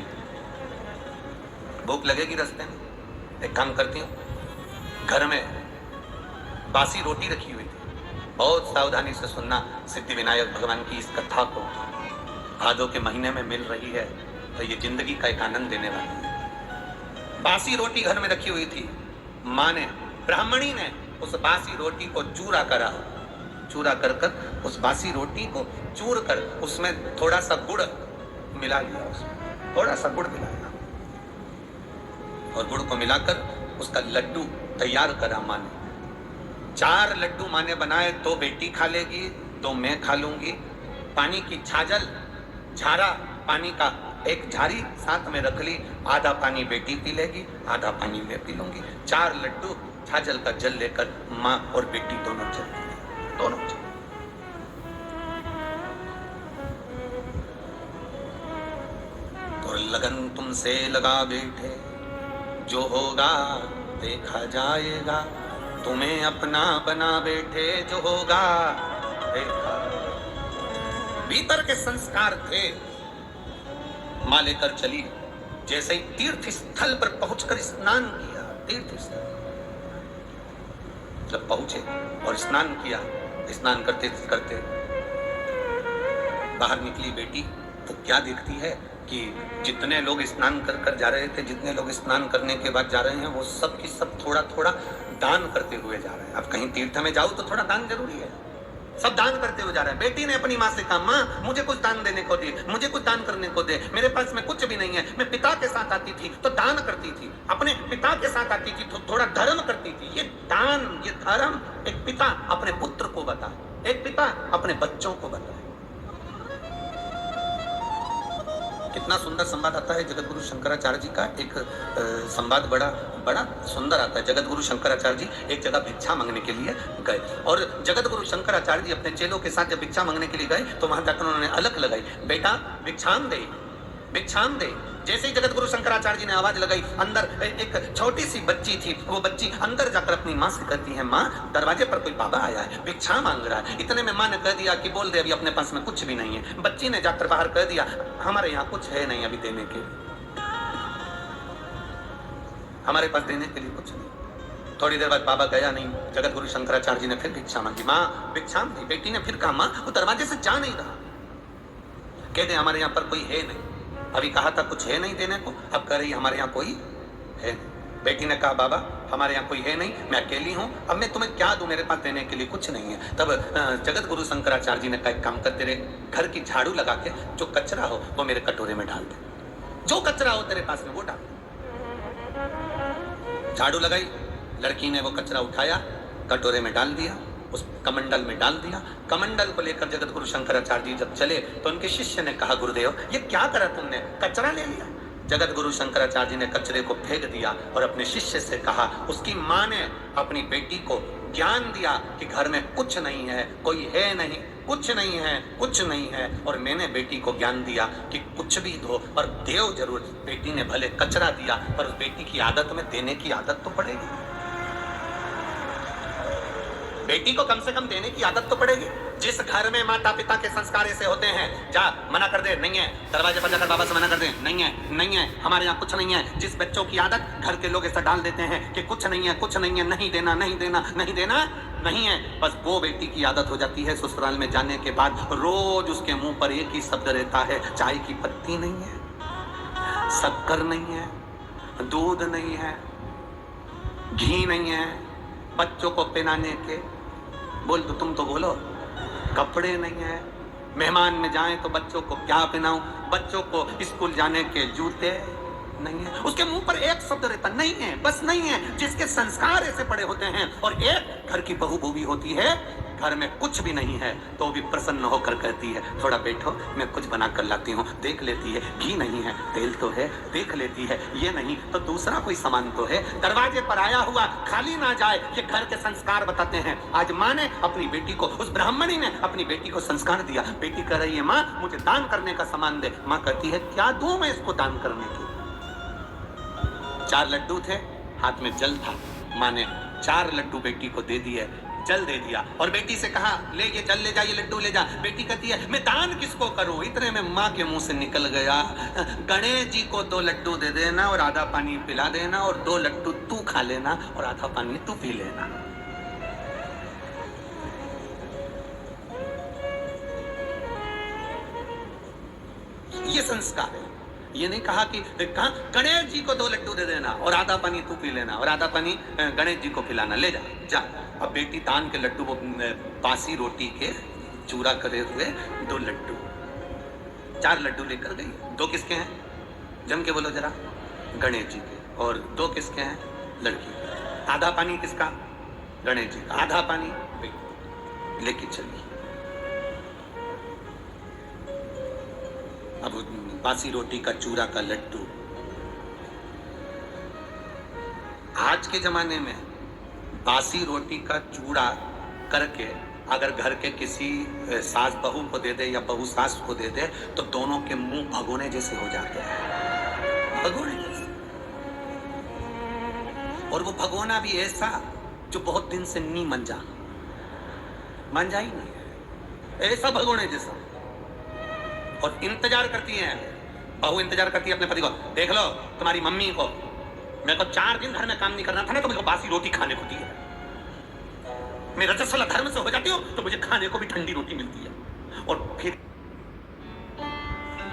भूख लगेगी रास्ते में, एक काम करती हूँ, घर में बासी रोटी रखी हुई थी, बहुत सावधानी से सुनना, सिद्धि विनायक भगवान की इस कथा को भादों के महीने में मिल रही है तो ये जिंदगी का एक आनंद देने वाली है। बासी रोटी घर में रखी हुई थी, माँ ने, ब्राह्मणी ने उस बासी रोटी को चूरा करा, चूरा कर कर उस बासी रोटी को चूर कर उसमें थोड़ा सा गुड़ मिला लिया, उसमें थोड़ा सा गुड़ मिला लिया और गुड़ को मिलाकर उसका लड्डू तैयार करा माँ ने। 4 लड्डू माँ ने बनाए, 2 बेटी खा लेगी, 2 मैं खा लूंगी। पानी की छाजल, झारा पानी का एक झारी साथ में रख ली, आधा पानी बेटी पी लेगी, आधा पानी मैं पी लूंगी। 4 लड्डू छाजल का जल लेकर माँ और बेटी दोनों चल, दोनों चल। और लगन तुमसे लगा बेटे, जो होगा देखा जाएगा, तुम्हें अपना बना बैठे, जो होगा देखा। भीतर के संस्कार थे, मां लेकर चली, जैसे ही तीर्थ स्थल पर पहुंचकर स्नान किया, तीर्थ स्थल जब पहुंचे और स्नान किया, स्नान करते करते बाहर निकली बेटी तो क्या देखती है कि जितने लोग स्नान कर कर जा रहे थे, जितने लोग स्नान करने के बाद जा रहे हैं, वो सब की सब थोड़ा थोड़ा दान करते हुए जा रहे हैं। अब कहीं तीर्थ में जाओ तो थोड़ा दान जरूरी है, सब दान करते हुए जा रहे हैं। बेटी ने अपनी माँ से कहा, माँ मुझे कुछ दान देने को दे, मुझे कुछ दान करने को दे, मेरे पास में कुछ भी नहीं है। मैं पिता के साथ आती थी तो दान करती थी, अपने पिता के साथ आती थी तो थोड़ा धर्म करती थी। ये दान, ये धर्म एक पिता अपने पुत्र को बताए, एक पिता अपने बच्चों को बताए। कितना सुंदर संवाद आता है जगत गुरु शंकराचार्य जी का। एक संवाद बड़ा बड़ा सुंदर आता है। जगत गुरु शंकराचार्य जी एक जगह भिक्षा मांगने के लिए गए और जगत गुरु शंकराचार्य जी अपने चेलों के साथ जब भिक्षा मांगने के लिए गए तो वहां जाकर उन्होंने अलख लगाई, बेटा भिक्षाम दे, भिक्षाम दे। जैसे ही जगत गुरु शंकराचार्य जी ने आवाज लगाई, अंदर एक छोटी सी बच्ची थी, वो बच्ची अंदर जाकर अपनी माँ से कहती है, माँ दरवाजे पर कोई बाबा आया है, भिक्षा मांग रहा है। इतने में माँ ने कह दिया कि बोल दे अभी अपने पास में कुछ भी नहीं है। बच्ची ने जाकर बाहर कह दिया, हमारे यहाँ कुछ है नहीं अभी देने के लिए, हमारे पास देने के लिए कुछ नहीं। थोड़ी देर बाद बाबा गया नहीं, जगत गुरु शंकराचार्य जी ने फिर भिक्षा मांगी, माँ भिक्षा दी। बेटी ने फिर कहा, माँ वो दरवाजे से जा नहीं रहा, कह दे हमारे यहाँ पर कोई है नहीं, अभी कहा था कुछ है नहीं देने को, अब कह रही हमारे यहाँ कोई है नहीं। बेटी ने कहा, बाबा हमारे यहाँ कोई है नहीं, मैं अकेली हूँ, अब मैं तुम्हें क्या दूं, मेरे पास देने के लिए कुछ नहीं है। तब जगत गुरु शंकराचार्य जी ने कहा, एक काम कर, तेरे घर की झाड़ू लगा के जो कचरा हो वो मेरे कटोरे में डाल दे, जो कचरा हो तेरे पास में वो डाल। झाड़ू लगाई, लड़की ने वो कचरा उठाया, कटोरे में डाल दिया, उस कमंडल में डाल दिया। कमंडल को लेकर जगत गुरु शंकराचार्य जी जब चले तो उनके शिष्य ने कहा, गुरुदेव ये क्या करा तुमने, कचरा ले लिया। जगत गुरु शंकराचार्य जी ने कचरे को फेंक दिया और अपने शिष्य से कहा, उसकी माँ ने अपनी बेटी को ज्ञान दिया कि घर में कुछ नहीं है, कोई है नहीं, कुछ नहीं है, कुछ नहीं है। और मैंने बेटी को ज्ञान दिया कि कुछ भी दो पर देव जरूर। बेटी ने भले कचरा दिया पर उस बेटी की आदत में देने की आदत तो पड़ेगी, बेटी को कम से कम देने की आदत तो पड़ेगी। जिस घर में माता पिता के संस्कार ऐसे होते हैं, जा मना कर दे, नहीं है, दरवाजे पर जाकर बाबा से मना कर दे, नहीं है, नहीं है, हमारे यहाँ कुछ नहीं है। जिस बच्चों की आदत घर के लोग ऐसा डाल देते हैं कि कुछ नहीं है, कुछ नहीं है, नहीं देना, नहीं देना, नहीं देना, नहीं है, बस वो बेटी की आदत हो जाती है। ससुराल में जाने के बाद रोज उसके मुंह पर एक ही शब्द रहता है, चाय की पत्ती नहीं है, शक्कर नहीं है, दूध नहीं है, घी नहीं है, बच्चों को पहनाने के, बोल तो तुम तो बोलो, कपड़े नहीं है, मेहमान में जाएं तो बच्चों को क्या पहनाऊं, बच्चों को स्कूल जाने के जूते नहीं है, उसके मुंह पर एक शब्द रहता नहीं है, बस नहीं है। जिसके संस्कार ऐसे पड़े होते हैं, और एक घर की बहू भी होती है, घर में कुछ भी नहीं है तो भी प्रसन्न होकर कहती है थोड़ा बैठो मैं कुछ बना कर लाती हूँ, देख लेती है घी नहीं है, तेल तो है, देख लेती है ये नहीं तो दूसरा कोई सामान तो है, दरवाजे पर आया हुआ खाली ना जाए, ये घर के संस्कार बताते हैं। आज माँ ने अपनी बेटी को, उस ब्राह्मणी ने अपनी बेटी को संस्कार दिया। बेटी कह रही है माँ मुझे दान करने का सामान दे। माँ कहती है क्या दूं मैं इसको दान करने के? 4 लड्डू थे, हाथ में जल था, माँ ने 4 लड्डू बेटी को दे दिए, जल दे दिया और बेटी से कहा ले ये जल ले जा, ये लड्डू ले जा। बेटी कहती है मैं दान किसको करूं? इतने में माँ के मुंह से निकल गया गणेश जी को 2 लड्डू दे देना और आधा पानी पिला देना, और 2 लड्डू तू खा लेना और आधा पानी तू पी लेना। ये संस्कार है। ये नहीं कहा कि कहा गणेश जी को 2 लड्डू दे देना और आधा पानी तू पी लेना और आधा पानी गणेश जी को पिलाना, ले जा जा। अब बेटी दान के लड्डू, वो बासी रोटी के चूरा करे हुए 2 लड्डू, 4 लड्डू लेकर गई। 2 किसके हैं? जम के बोलो जरा। गणेश जी के। और 2 किसके हैं? लड़की के। आधा पानी किसका? गणेश जी का। आधा पानी बेटी लेके चली। अब बासी रोटी का चूरा का लड्डू, आज के जमाने में बासी रोटी का चूड़ा करके अगर घर के किसी सास बहू को दे दे या बहू सास को दे दे तो दोनों के मुंह भगोने जैसे हो जाते हैं, भगोने जैसे। और वो भगोना भी ऐसा जो बहुत दिन से नहीं मंजा ही नहीं है, ऐसा भगोने जैसा। और इंतजार करती है बहू, इंतजार करती है अपने पति को, देख लो तुम्हारी मम्मी को, मेरे को 4 दिन घर में काम नहीं करना था ना तो मेरे को बासी रोटी खाने को दी है। मैं रजस्वला धर्म से हो जाती हूँ तो मुझे खाने को भी ठंडी रोटी मिलती है। और फिर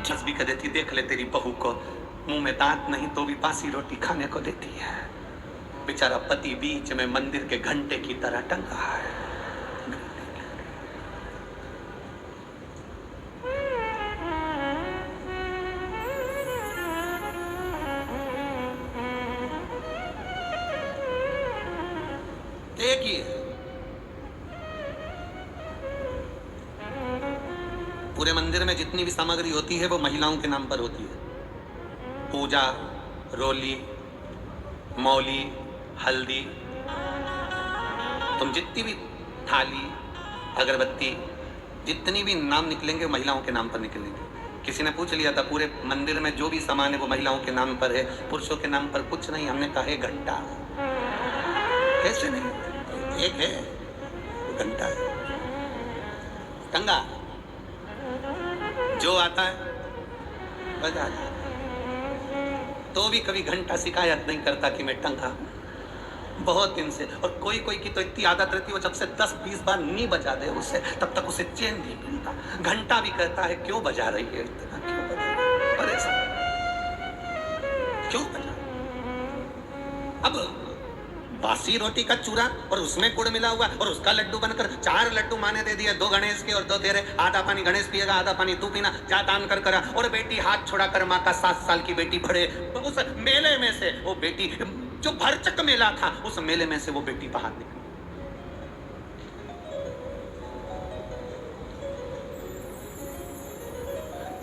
जस भी कह देती, देख ले तेरी बहू को मुंह में दांत नहीं तो भी बासी रोटी खाने को देती है। बेचारा पति बीच में मंदिर के घंटे की तरह टंगा है। एक ही है। पूरे मंदिर में जितनी भी सामग्री होती है वो महिलाओं के नाम पर होती है। पूजा, रोली, मौली, हल्दी, तुम जितनी भी थाली, अगरबत्ती, जितनी भी नाम निकलेंगे महिलाओं के नाम पर निकलेंगे। किसी ने पूछ लिया था पूरे मंदिर में जो भी सामान है वो महिलाओं के नाम पर है, पुरुषों के नाम पर कुछ नहीं। हमने कहा है घंटा। कैसे नहीं? एक है घंटा है, टंगा, जो आता है बजा जाता। तो भी कभी घंटा शिकायत नहीं करता कि मैं टंगा, बहुत दिन से। और कोई कोई की तो इतनी आदत रहती है वो जब से 10-20 बार नहीं बजा दे उसे तब तक उसे चैन नहीं मिलता। घंटा भी कहता है क्यों बजा रही है इतना, क्यों बजा रही है? परेशान क्यों बजा? अब बासी रोटी का चूरा और उसमें गुड़ मिला हुआ और उसका लड्डू बनकर 4 लड्डू माने दे दिए, 2 गणेश के और 2 तेरे। आधा पानी गणेश पिएगा, आधा पानी तू पीना, जा दान कर करा। और बेटी हाथ छोड़ा कर, माँ का 7 साल की बेटी भरे तो उस मेले में से वो बेटी, जो भरचक मेला था, उस मेले में से वो बेटी बाहर निकली।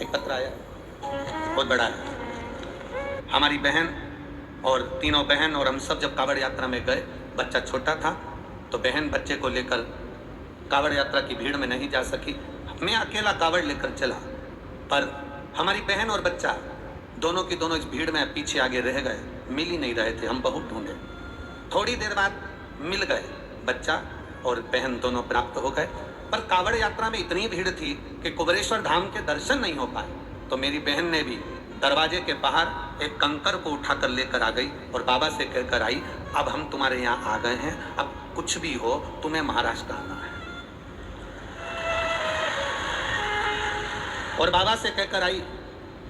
एक पत्र आया, बहुत बड़ा है। हमारी बहन और तीनों बहन और हम सब जब कावड़ यात्रा में गए, बच्चा छोटा था तो बहन बच्चे को लेकर कावड़ यात्रा की भीड़ में नहीं जा सकी। मैं अकेला कावड़ लेकर चला, पर हमारी बहन और बच्चा दोनों की दोनों इस भीड़ में पीछे आगे रह गए, मिल ही नहीं रहे थे। हम बहुत ढूंढे, थोड़ी देर बाद मिल गए, बच्चा और बहन दोनों प्राप्त हो गए। पर कावड़ यात्रा में इतनी भीड़ थी कि कुबेरेश्वर धाम के दर्शन नहीं हो पाए। तो मेरी बहन ने भी दरवाजे के बाहर एक कंकर को उठाकर लेकर आ गई और बाबा से कहकर आई, अब हम तुम्हारे यहाँ आ गए हैं, अब कुछ भी हो तुम्हें महाराष्ट्र आना है। और बाबा से कहकर आई,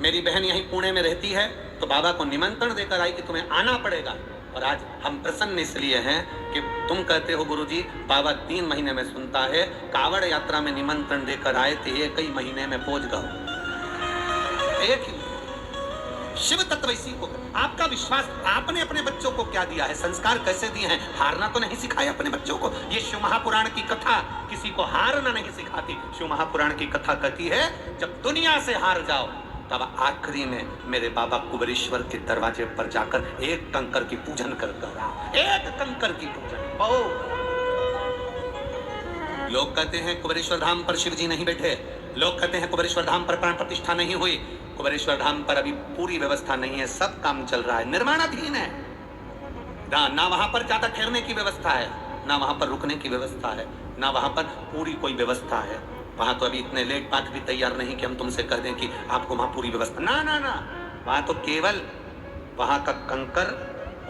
मेरी बहन यहीं पुणे में रहती है, तो बाबा को निमंत्रण देकर आई कि तुम्हें आना पड़ेगा। और आज हम प्रसन्न इसलिए हैं कि तुम कहते हो गुरुजी बाबा 3 महीने में सुनता है, कावड़ यात्रा में निमंत्रण देकर आए थे, 1 ही महीने में पहुंच गए। एक ही शिव तत्व इसी को। आपका विश्वास, आपने अपने बच्चों को क्या दिया है, संस्कार कैसे दिए हैं? हारना तो नहीं सिखाया अपने बच्चों को। ये शिव महापुराण की कथा किसी को हारना नहीं सिखाती। शिव महापुराण की कथा कहती है जब दुनिया से हार जाओ तब आखिरी में मेरे बाबा कुबेरेश्वर के दरवाजे पर जाकर एक कंकर की पूजन कर आओ। एक कंकर की पूजन। ओ लोग कहते हैं कुबेरेश्वर धाम पर शिव जी नहीं बैठे, लोग कहते हैं कुबेरेश्वर धाम पर प्राण प्रतिष्ठा नहीं हुई। कुबेरेश्वर धाम पर अभी पूरी व्यवस्था नहीं है, सब काम चल रहा है, निर्माणाधीन है। ना वहां पर ज्यादा ठहरने की व्यवस्था है, ना वहां पर रुकने की व्यवस्था है, ना वहां पर पूरी कोई व्यवस्था है। वहां तो अभी इतने लेट पाठ भी तैयार नहीं कि हम तुमसे कह दें कि आपको वहां पूरी व्यवस्था। ना ना ना, वहां तो केवल वहां का कंकर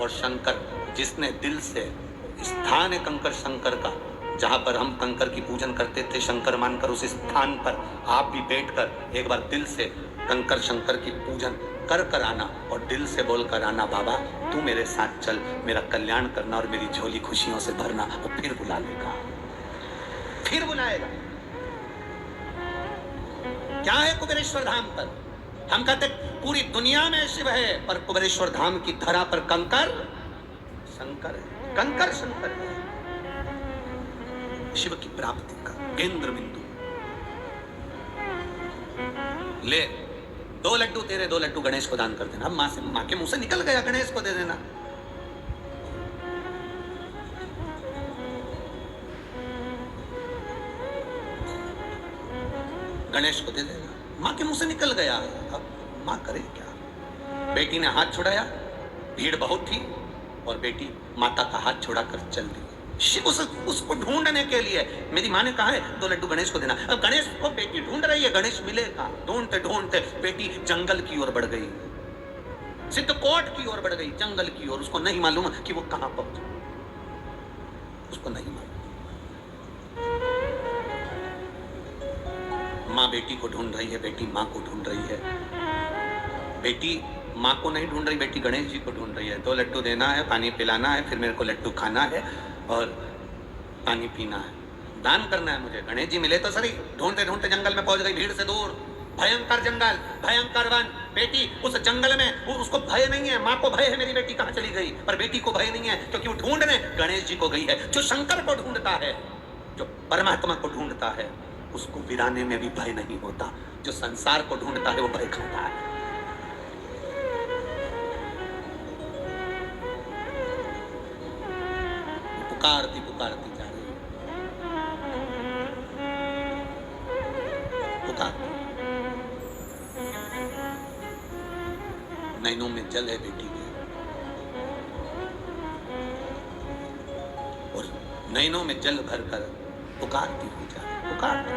और शंकर, जिसने दिल से, स्थान है कंकर शंकर का, जहां पर हम कंकर की पूजन करते थे शंकर मानकर, उस स्थान पर आप भी बैठकर एक बार दिल से कंकर शंकर की पूजन कर कर आना और दिल से बोल कर आना, बाबा तू मेरे साथ चल, मेरा कल्याण करना और मेरी झोली खुशियों से भरना। वो फिर बुला लेगा, फिर बुलाएगा। क्या है कुबेरेश्वर धाम पर? हम कहते पूरी दुनिया में शिव है, पर कुबेरेश्वर धाम की धरा पर कंकर शंकर है, कंकर शंकर है। शिव की प्राप्ति का केंद्र बिंदु। ले 2 लड्डू तेरे, 2 लड्डू गणेश को दान कर देना। अब मां के मुंह से निकल गया, गणेश को दे देना। गणेश को दे देना, मां के मुंह से निकल गया। अब मां करे क्या? बेटी ने हाथ छुड़ाया, भीड़ बहुत थी और बेटी माता का हाथ छुड़ाकर चल दी। उसको ढूंढने के लिए मेरी माँ ने कहा है 2 लड्डू गणेश को देना। अब गणेश को बेटी ढूंढ रही है, गणेश मिलेगा। ढूंढते ढूंढते बेटी जंगल की ओर बढ़ गई, सिद्धकोट की ओर बढ़ गई, जंगल की ओर। उसको नहीं मालूम कि वो कहां पहुंची, उसको नहीं मालूम। माँ बेटी को ढूंढ रही है, बेटी माँ को ढूंढ रही है। बेटी माँ को नहीं ढूंढ रही, बेटी गणेश जी को ढूंढ रही है। 2 लड्डू देना है, पानी पिलाना है, फिर मेरे को लड्डू खाना है और पानी पीना है, दान करना है मुझे। गणेश जी मिले तो सही। ढूंढते ढूंढते जंगल में पहुंच गई, भीड़ से दूर, भयंकर जंगल, भयंकर वन। बेटी उस जंगल में, उसको भय नहीं है, माँ को भय है मेरी बेटी कहाँ चली गई, पर बेटी को भय नहीं है क्योंकि वो ढूंढने गणेश जी को गई है। जो शंकर को ढूंढता है, जो परमात्मा को ढूंढता है, उसको वीराने में भी भय नहीं होता। जो संसार को ढूंढता है वो भय खाता है। पुकारती पुकारती जा रही, पुकारती। नैनों में जल है बेटी के, और नैनों में जल भरकर पुकारती हुई जा रही, पुकारती।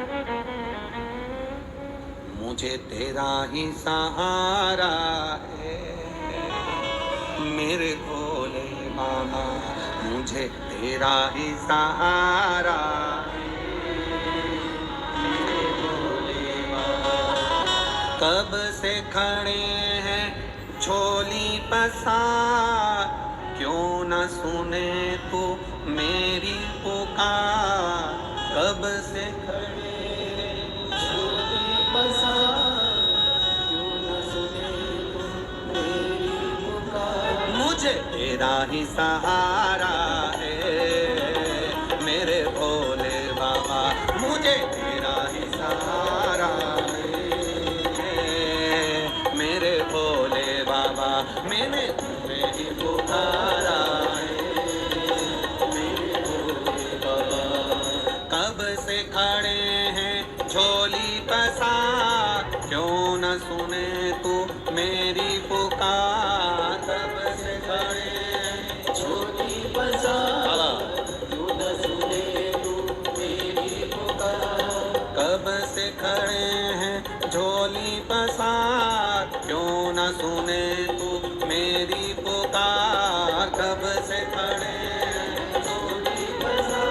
मुझे तेरा ही सहारा है मेरे भोले बाबा, मुझे तेरा ही सहारा मेरे भोले बाबा। कब से खड़े हैं झोली पसार, क्यों न सुने तू मेरी पुकार। कब से खड़े झोली पसार, क्यों न सुने तू मेरी पुकार। मुझे तेरा ही सहारा है मेरे भोले बाबा, मुझे तेरा ही सहारा है मेरे भोले बाबा। मैंने तुम्हें ही पुकारा है मेरे भोले बाबा। कब से खड़े हैं झोली पसार, क्यों न सुने तू मेरी पुकार। कब से खड़े हैं झोली पसार, क्यों न सुने तू मेरी पुकार। कब से खड़े हैं झोली पसार, क्यों न सुने तू मेरी पुकार। कब से खड़े हैं झोली पसार,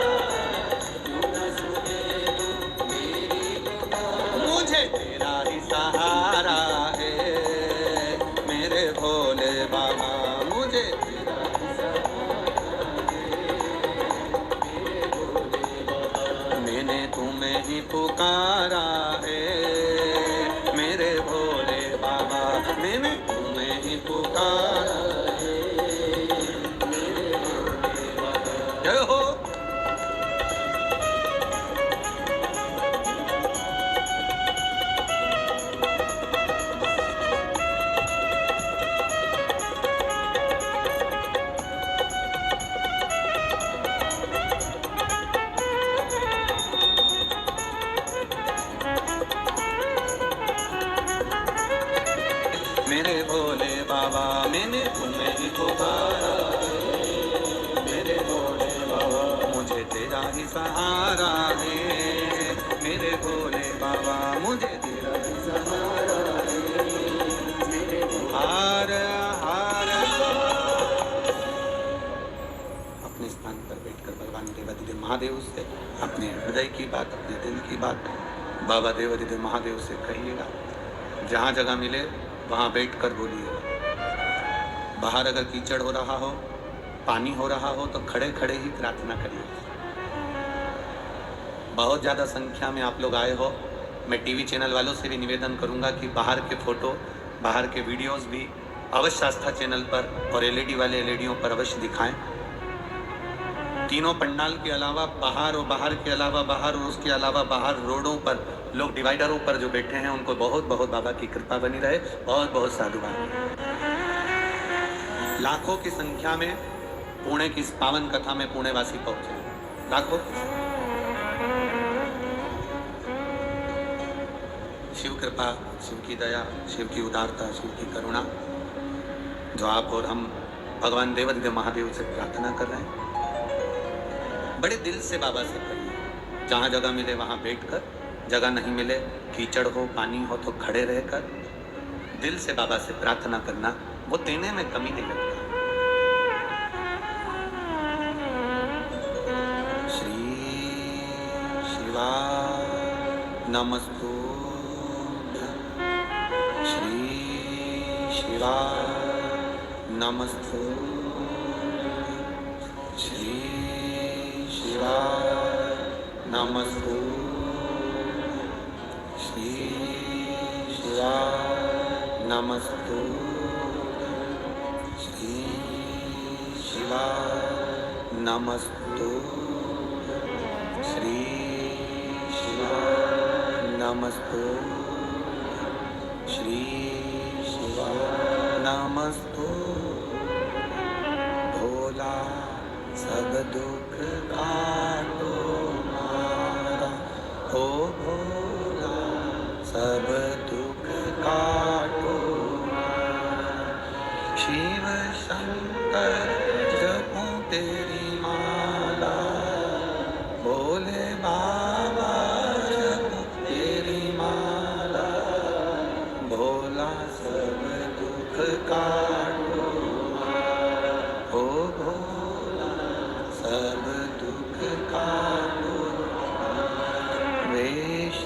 क्यों न सुने तू मेरी पुकार। मुझे तेरा ही सहारा है मेरे भोले तुम्हें ही पुकारा है मेरे भोले बाबा, मैंने तुम्हें ही पुकारा है मेरे भोले बाबा। जय हो। मेरे भोले बाबा, मैंने तुम्हें ही पुकारा है मेरे भोले बाबा, मुझे तेरा ही सहारा है मेरे भोले बाबा, मुझे तेरा ही सहारा है मेरे हार हार। अपने स्थान पर बैठकर भगवान देवाधिदेव महादेव से अपने हृदय की बात, अपने दिल की बात बाबा देवाधिदेव महादेव से कहिएगा। जहाँ जगह मिले वहाँ बैठकर बोलिए। बाहर अगर कीचड़ हो रहा हो, पानी हो रहा हो, तो खड़े खड़े ही प्रार्थना करिए। बहुत ज़्यादा संख्या में आप लोग आए हो, मैं टीवी चैनल वालों से भी निवेदन करूंगा कि बाहर के फोटो, बाहर के वीडियोस भी अवश्य आस्था चैनल पर और एलईडी वाले एलईडीओं पर अवश्य दिखाएं। तीनों पंडाल के अलावा बाहर, और बाहर के अलावा बाहर, और उसके अलावा बाहर रोडों पर लोग डिवाइडरों पर जो बैठे हैं उनको बहुत बहुत बाबा की कृपा बनी रहे। बहुत बहुत साधुवाद। लाखों की संख्या में पुणे की इस पावन कथा में पुणेवासी पहुंचे, लाखों। शिव कृपा, शिव की दया, शिव की उदारता, शिव की करुणा जो आप और हम भगवान देवाधिदेव महादेव से प्रार्थना कर रहे हैं, बड़े दिल से बाबा से करिए। जहाँ जगह मिले वहाँ बैठकर, जगह नहीं मिले, कीचड़ हो, पानी हो, तो खड़े रहकर दिल से बाबा से प्रार्थना करना, वो देने में कमी नहीं लगता। श्री शिवा नमस्तु, श्री शिवा नमस्तु, श्री शिवा नमस्तु, श्री शिवा नमस्तु, श्री शिवा नमस्तु, श्री शिवा नमस्तु, श्री शिवा नमस्तु। भोला सब दुख काटो मारा, ओ भोला सब दुख काटो मारा। शिव शंकर जपूं तेरी माला, भोले बाबा जपूं तेरी माला, भोला सब दुख काटो मारा, ओ भोला सब दुख काटो। वेश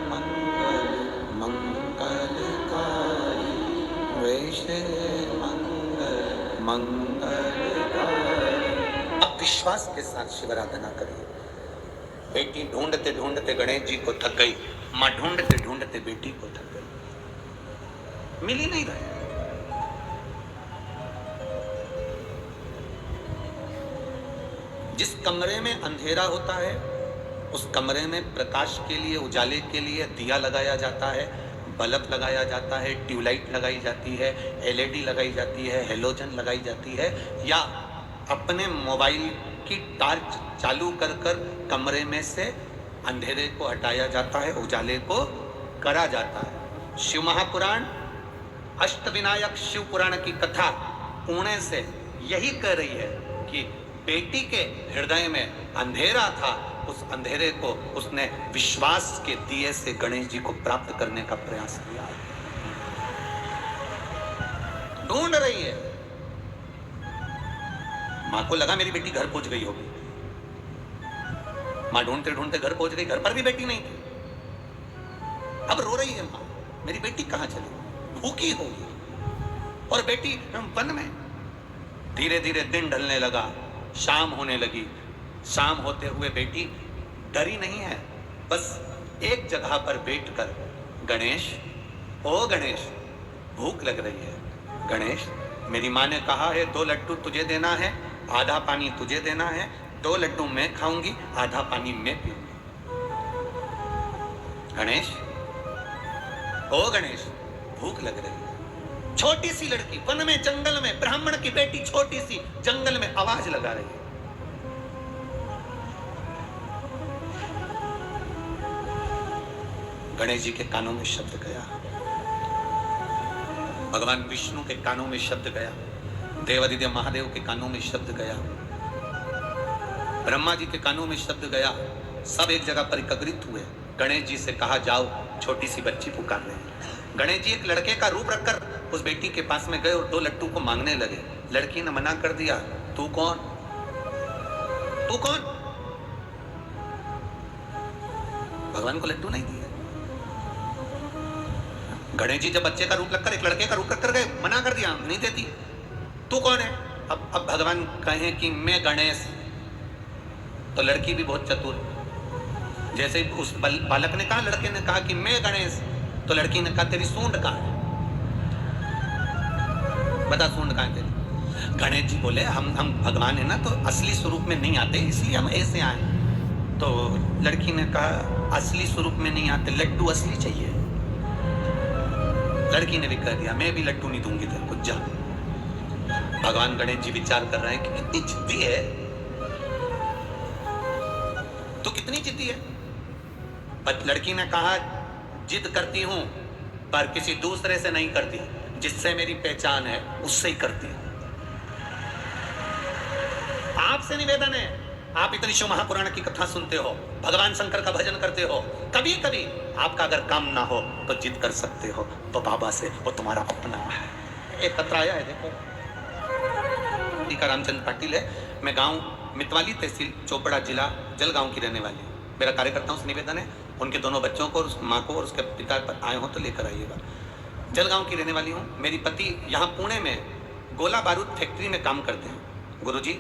मंगल मंगलकारी, वेश मंगल मंगलकारी। अब विश्वास के साथ शिवराधना करिए। बेटी ढूंढते ढूंढते गणेश जी को थक गई, माँ ढूंढते ढूंढते बेटी को थक गई, मिल ही नहीं रहे। जिस कमरे में अंधेरा होता है उस कमरे में प्रकाश के लिए, उजाले के लिए दिया लगाया जाता है, बल्ब लगाया जाता है, ट्यूबलाइट लगाई जाती है, एलईडी लगाई जाती है, हेलोजन लगाई जाती है, या अपने मोबाइल की टार्च चालू कर कर कमरे में से अंधेरे को हटाया जाता है, उजाले को करा जाता है। शिव महापुराण, अष्टविनायक शिव पुराण की कथा पुणे से यही कह रही है कि बेटी के हृदय में अंधेरा था, उस अंधेरे को उसने विश्वास के दिए से गणेश जी को प्राप्त करने का प्रयास किया। ढूंढ रही है, मां को लगा मेरी बेटी घर पहुंच गई होगी, मां ढूंढते ढूंढते घर पहुंच गई, घर पर भी बेटी नहीं थी। अब रो रही है मां, मेरी बेटी कहां चली, भूखी होगी, और बेटी वन में। धीरे धीरे दिन ढलने लगा, शाम होने लगी। शाम होते हुए बेटी डरी नहीं है, बस एक जगह पर बैठकर, गणेश, ओ गणेश, भूख लग रही है। गणेश, मेरी माँ ने कहा है 2 लड्डू तुझे देना है, आधा पानी तुझे देना है, 2 लड्डू मैं खाऊंगी, आधा पानी मैं पीऊंगी। गणेश, ओ गणेश, भूख लग रही है। छोटी सी लड़की वन में, जंगल में, ब्राह्मण की बेटी छोटी सी जंगल में आवाज लगा रही है। गणेश जी के कानों में शब्द गया, भगवान विष्णु के कानों में शब्द गया, देवादिदेव महादेव के कानों में शब्द गया, ब्रह्मा जी के कानों में शब्द गया। सब एक जगह पर एकत्रित हुए। गणेश जी से कहा, जाओ छोटी सी बच्ची पुकार रही है। गणेश जी एक लड़के का रूप रखकर उस बेटी के पास में गए और 2 लड्डू को मांगने लगे। लड़की ने मना कर दिया, तू कौन, तू कौन? भगवान को लड्डू नहीं दिए। गणेश जी जब बच्चे का रूप रखकर एक लड़के का रूप रखकर गए, मना कर दिया, नहीं देती। तू कौन है? अब भगवान कहें कि मैं गणेश, तो लड़की भी बहुत चतुर, जैसे उस बालक ने कहा, लड़के ने कहा कि मैं गणेश, तो लड़की ने कहा तेरी सूंड कहाँ है, बता सूंड कहाँ है तेरी। गणेश जी बोले, हम भगवान है ना, तो असली स्वरूप में नहीं आते, इसलिए हम ऐसे आए। तो लड़की ने कहा, असली स्वरूप में नहीं आते, लड्डू असली चाहिए। लड़की ने भी कह दिया, मैं भी लड्डू नहीं दूंगी तेरे को, जा। भगवान गणेश जी विचार कर रहे हैं कि कितनी जिद्दी है, तू कितनी जिद्दी है। पर लड़की ने कहा, जिद करती हूं पर किसी दूसरे से नहीं करती, जिससे मेरी पहचान है उससे ही करती हूं। आपसे निवेदन है, आप इतनी शिव महापुराण की कथा सुनते हो, भगवान शंकर का भजन करते हो, कभी कभी आपका अगर काम ना हो तो जिद कर सकते हो, तो बाबा से, वो तुम्हारा अपना है। एक पत्र आया है, देखो, टीका रामचंद्र पाटिल है। मैं गांव मितवाली, तहसील चोपड़ा, जिला जलगांव की रहने वाली। मेरा कार्यकर्ताओं से निवेदन है, उनके दोनों बच्चों को और उस माँ को और उसके पिता पर आए हो तो लेकर आइएगा। जलगांव की रहने वाली हूँ। मेरी पति यहाँ पुणे में गोला बारूद फैक्ट्री में काम करते हैं। गुरुजी,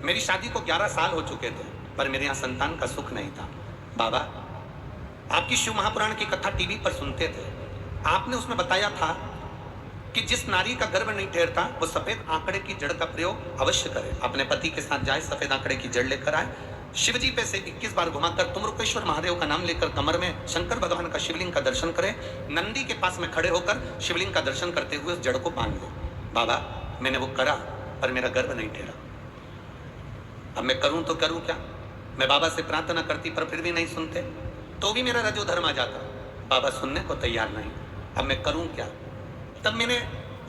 मेरी शादी को 11 साल हो चुके थे, पर मेरे यहाँ संतान का सुख नहीं था। बाबा, आपकी शिव महापुराण की कथा टीवी पर सुनते थे, आपने उसमें बताया था कि जिस नारी का गर्भ नहीं ठहरता वो सफेद आंकड़े की जड़ का प्रयोग अवश्य करे। अपने पति के साथ जाए, सफेद आंकड़े की जड़ लेकर आए, शिव जी पे से 21 बार घुमाकर तुमरुकेश्वर महादेव का नाम लेकर कमर में शंकर भगवान का शिवलिंग का दर्शन करें, नंदी के पास में खड़े होकर शिवलिंग का दर्शन करते हुए उस जड़ को बांध लो। बाबा, मैंने वो करा पर मेरा गर्भ नहीं ठहरा, अब मैं करूं तो करूं क्या। मैं बाबा से प्रार्थना करती पर फिर भी नहीं सुनते, तो भी मेरा रजो धर्म आ जाता। बाबा सुनने को तैयार नहीं, अब मैं करूं क्या। तब मैंने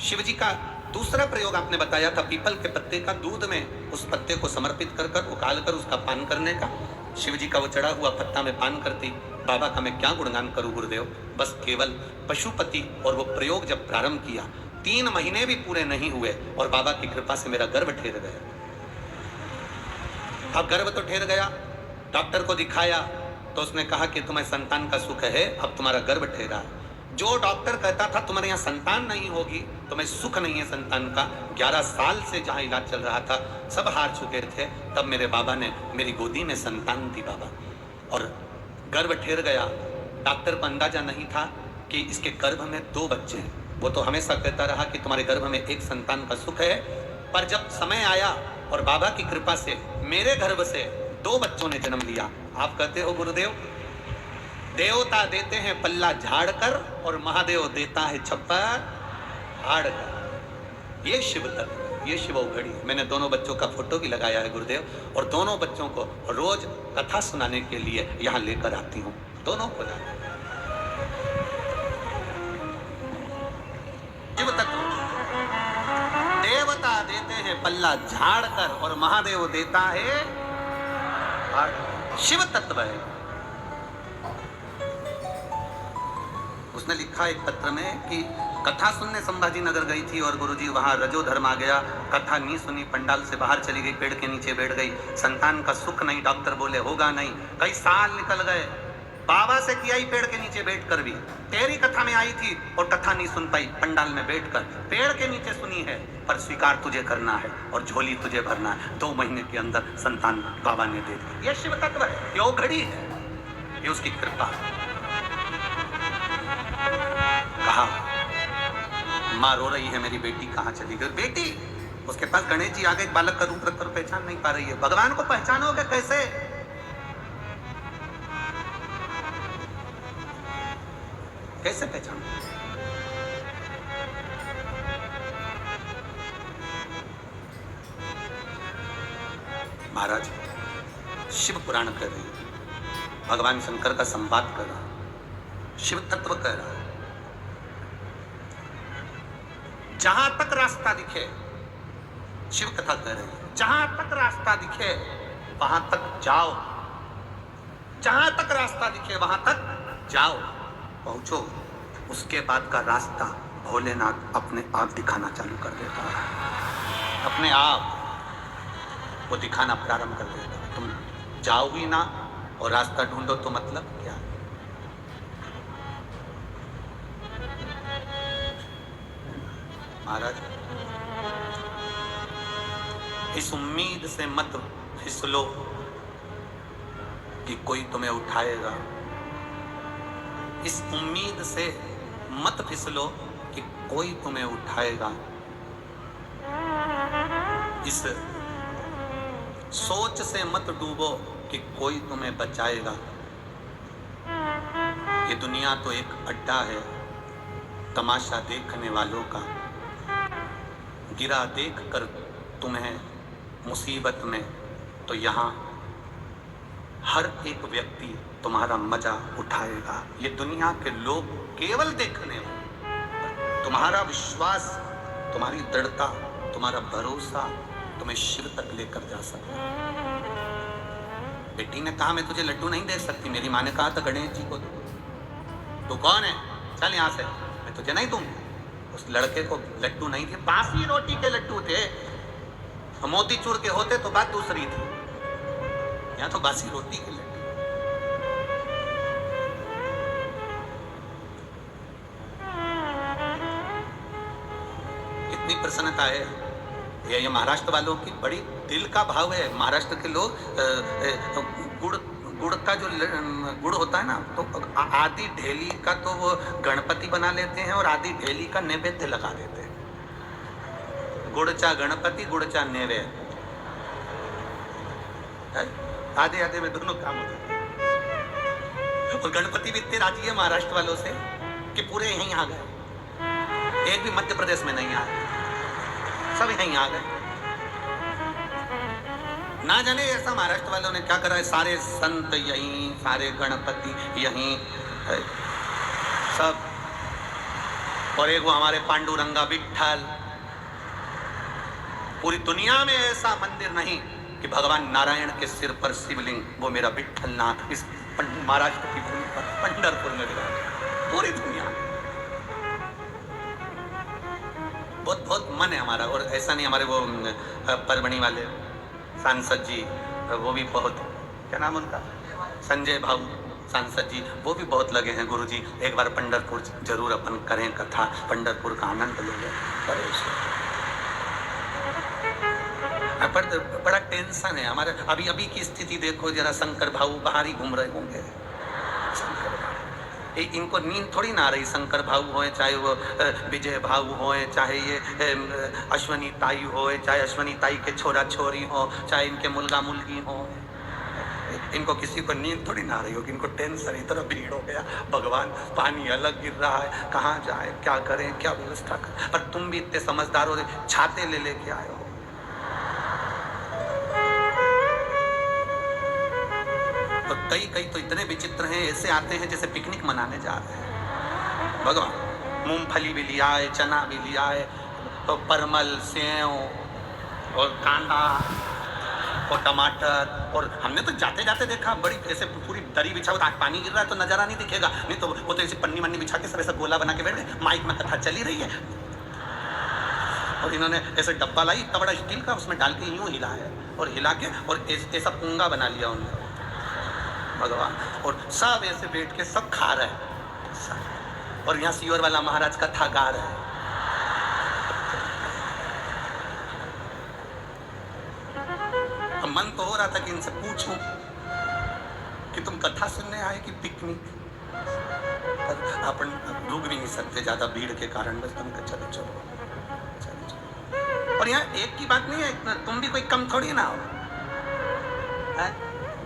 शिव जी का दूसरा प्रयोग आपने बताया था, पीपल के पत्ते का दूध में उस पत्ते को समर्पित कर कर उकाल कर उसका पान करने का। शिव जी का वो चढ़ा हुआ पत्ता में पान करती। बाबा का मैं क्या गुणगान करूं गुरुदेव, बस केवल पशुपति। और वो प्रयोग जब प्रारंभ किया, 3 महीने भी पूरे नहीं हुए और बाबा की कृपा से मेरा गर्भ ठहर गया। अब गर्भ तो ठहर गया, डॉक्टर को दिखाया तो उसने कहा कि तुम्हें संतान का सुख है, अब तुम्हारा गर्भ ठहरा। जो डॉक्टर कहता था तुम्हारे यहाँ संतान नहीं होगी, तुम्हें सुख नहीं है संतान का, 11 साल से जहाँ इलाज चल रहा था सब हार चुके थे। तब मेरे बाबा ने मेरी गोदी में संतान दी बाबा, और गर्भ ठहर गया। डॉक्टर को अंदाजा नहीं था कि इसके गर्भ में 2 बच्चे हैं। वो तो हमेशा कहता रहा कि तुम्हारे गर्भ में एक संतान का सुख है, पर जब समय आया और बाबा की कृपा से मेरे गर्भ से 2 बच्चों ने जन्म लिया। आप कहते हो गुरुदेव, देवता देते हैं पल्ला झाड़ कर और महादेव देता है छप्पर हाड़ कर। ये शिव तत्व, ये शिव औघड़ी। मैंने दोनों बच्चों का फोटो भी लगाया है गुरुदेव, और दोनों बच्चों को रोज कथा सुनाने के लिए यहाँ लेकर आती हूँ, दोनों को लाती। शिव तत्व, देवता देते हैं पल्ला झाड़ कर और महादेव देता है हाड़। शिव तत्व है। उसने लिखा एक पत्र में कि कथा सुनने संभाजी नगर गई थी और गुरुजी वहां रजो धर्म आ गया, कथा नहीं सुनी, पंडाल से बाहर चली गई, पेड़ के नीचे बैठ गई, संतान का सुख नहीं, डॉक्टर बोले होगा नहीं। कई साल निकल गए, बाबा से किया ही पेड़ के नीचे बैठकर भी, तेरी कथा में आई थी और कथा नहीं सुन पाई, पंडाल में बैठकर पेड़ के नीचे सुनी है, पर स्वीकार तुझे करना है और झोली तुझे भरना है। 2 महीने के अंदर संतान बाबा ने दे दी। ये शिव तत्व है, ये औघड़ी है। ये उसकी कृपा। कहा माँ रो रही है, मेरी बेटी कहाँ चली गई। बेटी, उसके पास गणेश जी आगे एक बालक का रूप रखकर पहचान नहीं पा रही है। भगवान को पहचानोगे कैसे? कैसे पहचानो? महाराज शिव पुराण कर रही है, भगवान शंकर का संवाद कर रहा, शिव तत्व कह रहा है। जहां तक रास्ता दिखे, शिव कथा कह रही है, जहां तक रास्ता दिखे वहां तक जाओ। जहां तक रास्ता दिखे वहां तक जाओ, पहुंचो। उसके बाद का रास्ता भोलेनाथ अपने आप दिखाना चालू कर देता है। अपने आप वो दिखाना प्रारंभ कर देता है। तुम जाओ ही ना और रास्ता ढूंढो तो मतलब क्या? महाराज इस उम्मीद से मत फिसलो कि कोई तुम्हें उठाएगा। इस उम्मीद से मत फिसलो कि कोई तुम्हें उठाएगा। इस सोच से मत डूबो कि कोई तुम्हें बचाएगा। ये दुनिया तो एक अड्डा है तमाशा देखने वालों का। गिरा देख कर तुम्हें मुसीबत में तो यहाँ हर एक व्यक्ति तुम्हारा मजा उठाएगा। ये दुनिया के लोग केवल देखने वाले। तुम्हारा विश्वास, तुम्हारी दृढ़ता, तुम्हारा भरोसा तुम्हें शिव तक लेकर जा सकता है। बेटी ने कहा मैं तुझे लड्डू नहीं दे सकती। मेरी माँ ने कहा था गणेश जी को तू कौन है, चल यहाँ से, मैं तुझे नहीं दूंगी। उस लड़के को लड्डू नहीं थे, बासी रोटी के लड्डू थे। मोतीचूर के होते तो बात दूसरी थी, यहाँ तो बासी रोटी के लड्डू। इतनी प्रसन्नता है। ये महाराष्ट्र वालों की बड़ी दिल का भाव है। महाराष्ट्र के लोग गुड़ का जो गुड़ होता है ना, तो आधी ढेली का तो वो गणपति बना लेते हैं और आधी ढेली का नैवेद्य लगा देते हैं। गुड़चा गणपति, गुड़चा नैवेद्य, आधे आधे में दोनों काम होते हैं। और गणपति भी इतने राजी है महाराष्ट्र वालों से कि पूरे यहीं आ गए। एक भी मध्य प्रदेश में नहीं आए, सब यहीं आ गए। ना जाने ऐसा महाराष्ट्र वालों ने क्या करा है। सारे संत यहीं, सारे गणपति यहीं सब। और एक वो हमारे पांडुरंगा विट्ठल। पूरी दुनिया में ऐसा मंदिर नहीं कि भगवान नारायण के सिर पर शिवलिंग, वो मेरा विट्ठल नाथ इस महाराष्ट्र की भूमि पर पंढरपुर में विराज। पूरी दुनिया बहुत बहुत मन है हमारा। और ऐसा नहीं, हमारे वो परभणी वाले सांसद जी, वो भी बहुत, क्या नाम उनका, संजय भाऊ सांसद जी, वो भी बहुत लगे हैं। गुरु जी एक बार पंढरपुर जरूर अपन करें कथा, पंढरपुर का आनंद लोगे। पर बड़ा टेंशन है हमारे। अभी अभी की स्थिति देखो जरा, शंकर भाऊ बाहर ही घूम रहे होंगे। इनको नींद थोड़ी ना आ रही। शंकर भाऊ होए, चाहे वो विजय भाऊ होए, चाहे ये अश्वनी ताई होए, चाहे अश्वनी ताई के छोरा छोरी हो, चाहे इनके मुलगा मुलगी हो, इनको किसी को नींद थोड़ी ना आ रही होगी। इनको टेंशन, इतना भीड़ हो गया। भगवान पानी अलग गिर रहा है, कहाँ जाए, क्या करें, क्या व्यवस्था करें। पर तुम भी इतने समझदार हो, छाते ले लेके आए हो। और कई तो इतने विचित्र हैं, ऐसे आते हैं जैसे पिकनिक मनाने जा रहे हैं। भगवान मूंगफली भी लिया है, चना भी लिया है, तो परमल, सेव और कांदा और टमाटर। और हमने तो जाते जाते देखा, बड़ी ऐसे पूरी दरी बिछा हुआ, पानी गिर रहा है तो नजारा नहीं दिखेगा, नहीं तो वो तो ऐसे पन्नी मन्नी बिछा के सब ऐसा गोला बना के बैठे, माइक में कथा चली रही है। और इन्होंने ऐसे डब्बा लाई, इतना बड़ा स्टील का, उसमें डाल के यूं हिला है और हिला के और ऐसा पुंगा बना लिया उन्होंने भगवान। और सब ऐसे बैठ के सब खा रहे हैं। और यहाँ सीवर वाला महाराज कथा गा रहा है। मन तो हो रहा था कि इनसे पूछूं कि तुम कथा सुनने आए कि पिकनिक, पर अपन रुक भी नहीं सकते ज्यादा भीड़ के कारण, बस तुम चलो चलो चलो चलो। और यहाँ एक की बात नहीं है, तुम भी कोई कम थोड़ी ना हो।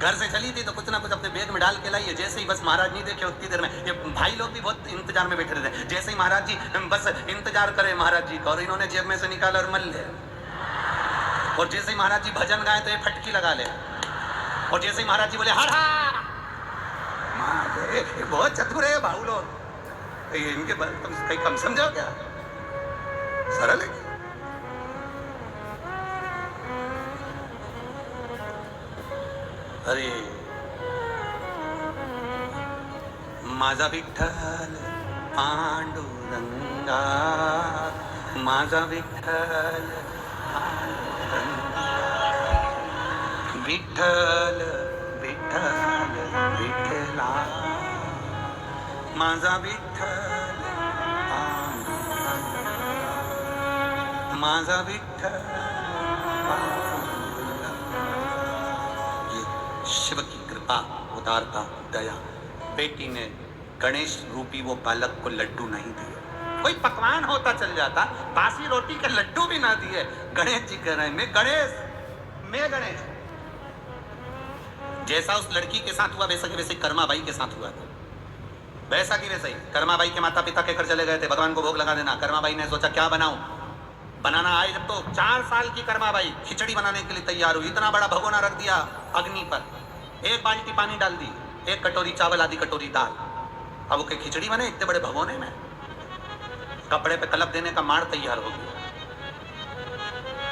घर से चली थी तो कुछ ना कुछ अपने बैग में डाल के लाई है। जैसे ही बस महाराज नहीं देखे उतनी देर में ये भाई लोग भी बहुत इंतजार में बैठे रहते। जैसे ही महाराज जी बस इंतजार करे महाराज जी का, और इन्होंने जेब में से निकाला और मल ले। और जैसे ही महाराज जी भजन गाए तो ये फटकी लगा ले। और जैसे ही महाराज जी बोले हर हर, बहुत चतुर है भाऊ लोग, इनके तुम कहीं कम समझो क्या? सरल है। अरे माझा विठ्ठल पांडुरंगा, माझा विठ्ठल पांडुरंगा, विठ्ठल विठ्ठल विठ्ठला, माझा विठ्ठल पांडुरंगा, माझा विठ्ठल पांडुरंगा। ये शिव की कृपा, उदारता, दया। बेटी ने गणेश रूपी वो बालक को लड्डू नहीं दिए। कोई पकवान होता चल जाता, बासी रोटी के लड्डू भी ना दिए। गणेश जी कह रहे हैं मैं गणेश। जैसा उस लड़की के साथ हुआ वैसा की वैसे कर्माबाई के साथ हुआ था। वैसा की वैसा ही कर्माबाई के माता पिता के घर चले गए थे, भगवान को भोग लगा देना। कर्माबाई ने सोचा क्या बनाऊं, बनाना आए जब तो 4 साल की कर्माबाई खिचड़ी बनाने के लिए तैयार हुई। इतना बड़ा भगोना रख दिया अग्नि पर, 1 बाल्टी पानी डाल दी, 1 कटोरी चावल, आधी कटोरी दाल। अब वो खिचड़ी बने इतने बड़े भगोने में। कपड़े पे कलप देने का मार तैयार हो गया।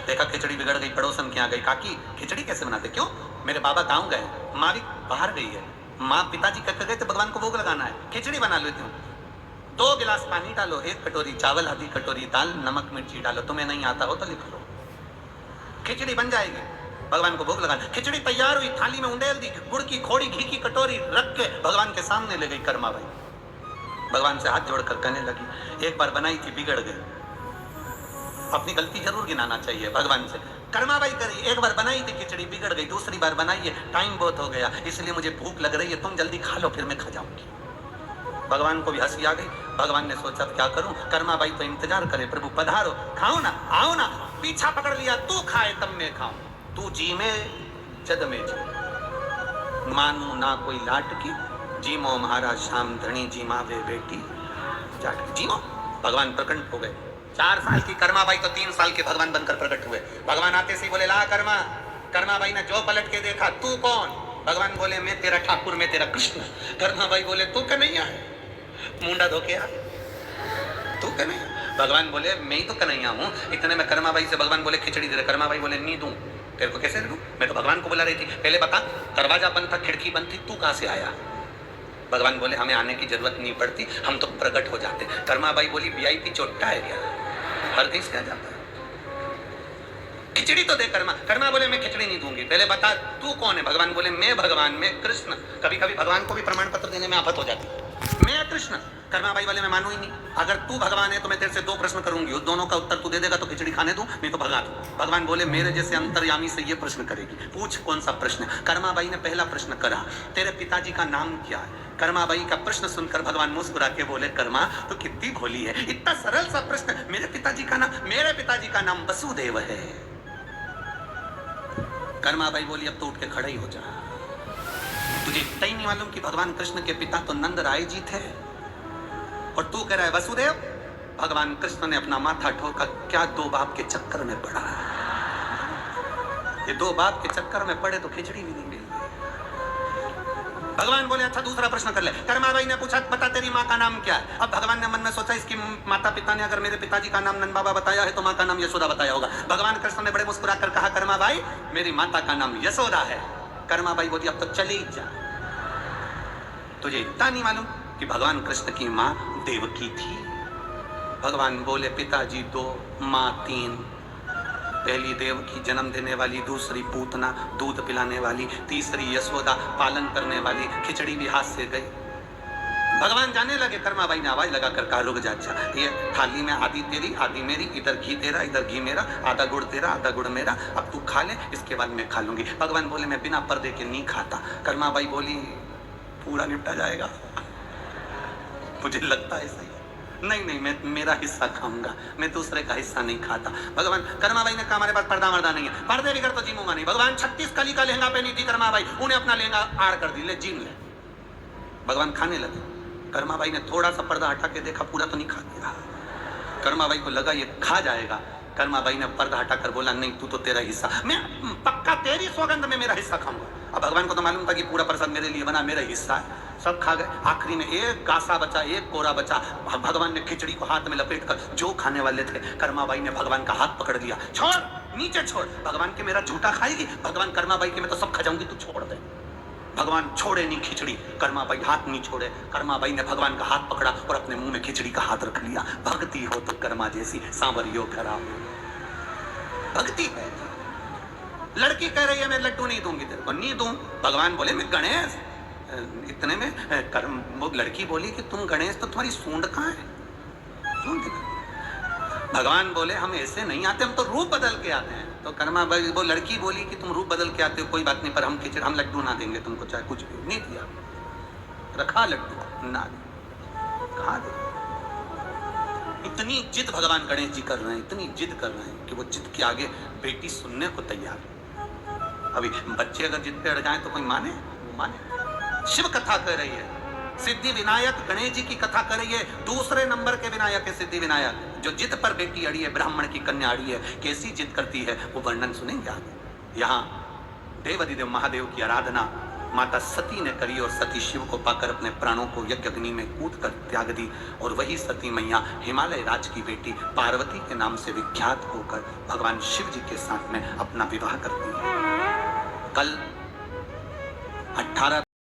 देखा खिचड़ी बिगड़ गई, पड़ोसन के यहाँ गई, काकी खिचड़ी कैसे बनाते? क्यों? मेरे बाबा गाँव गए, माँ भी बाहर गई है, माँ पिताजी कहते गए थे भगवान को भोग लगाना है, खिचड़ी बना लेती हूँ। 2 गिलास पानी डालो, 1 कटोरी चावल, आधी कटोरी दाल, नमक मिर्ची डालो। तुम्हें नहीं आता हो तो लिख लो, खिचड़ी बन जाएगी। भगवान को भोग लगाना। खिचड़ी तैयार हुई, थाली में उंडेल दी, गुड़ की खोड़ी, घी की कटोरी रख के भगवान के सामने ले गई कर्माबाई। भगवान से हाथ जोड़कर कहने लगी, एक बार बनाई थी बिगड़ गई, अपनी गलती जरूर गिनाना चाहिए भगवान से। कर्माबाई करी, एक बार बनाई थी खिचड़ी बिगड़ गई, दूसरी बार बनाई है, टाइम बहुत हो गया, इसलिए मुझे भूख लग रही है, तुम जल्दी खा लो फिर मैं खा जाऊंगी। भगवान को भी हंसी आ गई। भगवान ने सोचा क्या करूं, कर्माबाई तो इंतजार करे, प्रभु पधारो, खाओ ना, आओ ना। पीछा पकड़ लिया, तू खाए तब मैं खाऊं, तू जी में जद में जी, मानू ना कोई लाट की, जीमो महाराज श्याम धनी जी मावे बेटी जाट की। जीमो भगवान प्रकट हो गए। 4 साल की कर्माबाई तो 3 साल के भगवान बनकर प्रकट हुए। भगवान आते से बोले ला कर्मा। कर्माबाई ने जो पलट के देखा, तू कौन? भगवान बोले मैं तेरा ठाकुर, मैं तेरा कृष्ण। कर्माबाई बोले तू कन्हैया है, मुंडा धोके आ, तू कन्हैया। भगवान बोले मैं ही तो कन्हैया हूँ। इतने में कर्माबाई से भगवान बोले खिचड़ी दे दे। कर्माबाई बोले नहीं दूं, तेरे को कैसे दूं? मैं तो भगवान को बुला रही थी, पहले बता दरवाजा बंद था, खिड़की बंद थी, तू कहां से आया? भगवान बोले हमें आने की जरूरत नहीं पड़ती, हम तो प्रकट हो जाते। कर्माबाई बोली वीआईपी चोट्टा है क्या, हर देश क्या जाता है, खिचड़ी तो दे। कर्मा बोले मैं खिचड़ी नहीं दूंगी, पहले बता तू कौन है? भगवान बोले मैं भगवान, मैं कृष्ण। कभी कभी भगवान को भी प्रमाण पत्र देने में आफत हो जाती है। मैं कृष्ण। कर्माबाई वाले मैं मानू ही नहीं। अगर तू भगवान है तो मैं तेरे से 2 प्रश्न करूंगी, उस दोनों का उत्तर तू दे देगा तो खिचड़ी खाने दूं, नहीं तो भगा दूं। भगवान बोले मेरे जैसे अंतर्यामी से ये प्रश्न करेगी, पूछ कौन सा प्रश्न। कर्माबाई ने पहला प्रश्न करा, तेरे पिताजी का नाम क्या है? कर्माबाई का प्रश्न सुनकर भगवान मुस्कुरा के बोले कर्मा तो कितनी भोली है, इतना सरल सा प्रश्न। मेरे पिताजी का नाम वसुदेव है। कर्माबाई बोली अब तो उठ के खड़े ही हो जा, तुझे इतना ही नहीं मालूम कि भगवान कृष्ण के पिता तो नंद राय जी थे और तू कह रहा है वसुदेव? भगवान कृष्ण ने अपना माथा ठोका, क्या 2 बाप के चक्कर में पड़ा? ये 2 बाप के चक्कर में पड़े तो खिचड़ी भी नहीं मिली। भगवान बोले अच्छा दूसरा प्रश्न कर ले। कर्माबाई ने पूछा बता तेरी माँ का नाम क्या है? अब भगवान ने मन में सोचा इसकी माता पिता ने अगर मेरे पिताजी का नाम नंद बाबा बताया है तो माँ का नाम यशोदा बताया होगा। भगवान कृष्ण ने बड़े मुस्कुरा कर कहा कर्माबाई मेरी माता का नाम यशोदा है। कर्माबाई बोली अब तो चली जा, तुझे इतना नहीं मालूम कि भगवान कृष्ण की माँ देवकी थी? भगवान बोले पिताजी 2, माँ 3। पहली देवकी जन्म देने वाली, दूसरी पूतना दूध पिलाने वाली, तीसरी यशोदा पालन करने वाली। खिचड़ी भी हाथ से गई। भगवान जाने लगे। कर्माबाई ने आवाज लगाकर कहा रुक जा, अच्छा ये थाली में आधी तेरी आधी मेरी, इधर घी तेरा इधर घी मेरा, आधा गुड़ तेरा आधा गुड़ मेरा, अब तू खा ले इसके बाद मैं खा लूंगी। भगवान बोले मैं बिना पर्दे के नहीं खाता। कर्माबाई बोली पूरा निपटा जाएगा। मुझे लगता है सही। नहीं नहीं, मैं मेरा हिस्सा खाऊंगा, मैं दूसरे का हिस्सा नहीं खाता। भगवान कर्माबाई ने कहा हमारे पास पर्दा मर्दा नहीं है, पर्दे बिगड़ तो जीमूंगा नहीं। भगवान 36 कली का लहंगा पहनी थी कर्माबाई, उन्हें अपना लहंगा आड़ कर दी, ले जीम ले। भगवान खाने लगे। कर्माबाई ने थोड़ा सा पर्दा हटा के देखा, पूरा तो नहीं खा गया। कर्माबाई को लगा ये खा जाएगा। कर्माबाई ने पर्दा हटाकर बोला नहीं, तू तो तेरा हिस्सा, मैं पक्का तेरी सौगंध में मेरा हिस्सा खाऊंगा। अब भगवान को तो मालूम था कि पूरा प्रसाद मेरे लिए बना, मेरा हिस्सा है। सब खा गए। आखिरी में एक गासा बचा, एक कोरा बचा। भगवान ने खिचड़ी को हाथ में लपेट कर जो खाने वाले थे, कर्माबाई ने भगवान का हाथ पकड़ लिया, छोड़ नीचे छोड़। भगवान के मेरा झूठा खाएगी? भगवान कर्माबाई के मैं तो सब खा जाऊंगी, तू छोड़ दे। भगवान छोड़े नहीं खिचड़ी, कर्माबाई हाथ नहीं छोड़े। कर्माबाई ने भगवान का हाथ पकड़ा और अपने मुंह में खिचड़ी का हाथ रख लिया। भक्ति हो तो कर्मा जैसी, सांवरियो खराब। भक्ति है। लड़की कह रही है मैं लड्डू नहीं दूंगी तेरे को, नहीं दूं। भगवान बोले मैं गणेश। इतने में वो लड़की बोली कि तुम गणेश तो तुम्हारी सूंड कहाँ है? सूंड दिखा। भगवान बोले हम ऐसे नहीं आते, हम तो रूप बदल के आते हैं। तो कर्मा वो लड़की बोली कि तुम रूप बदल के आते हो, कोई बात नहीं, पर हम लड्डू ना देंगे तुमको, चाहे कुछ भी। नहीं दिया, रखा लड्डू ना दे, कहा दे। इतनी जिद भगवान गणेश जी कर रहे हैं, इतनी जिद कर रहे हैं कि वो जिद के आगे बेटी सुनने को तैयार है। अभी बच्चे अगर जिद पे अड़ जाए तो कोई माने? माने। शिव कथा कह रही है, सिद्धि विनायक गणेश जी की कथा कर रही है। दूसरे नंबर के विनायक है सिद्धि विनायक, जो जिद पर बेटी अड़ी है, ब्राह्मण की कन्या अड़ी है। कैसी जिद करती है वो वर्णन सुनेंगे आगे। यहाँ देवाधिदेव महादेव की आराधना माता सती ने करी और सती शिव को पाकर अपने प्राणों को यज्ञ अग्नि में कूद कर त्याग दी। और वही सती मैया हिमालय राज की बेटी पार्वती के नाम से विख्यात होकर भगवान शिव जी के साथ में अपना विवाह करती है। कल 18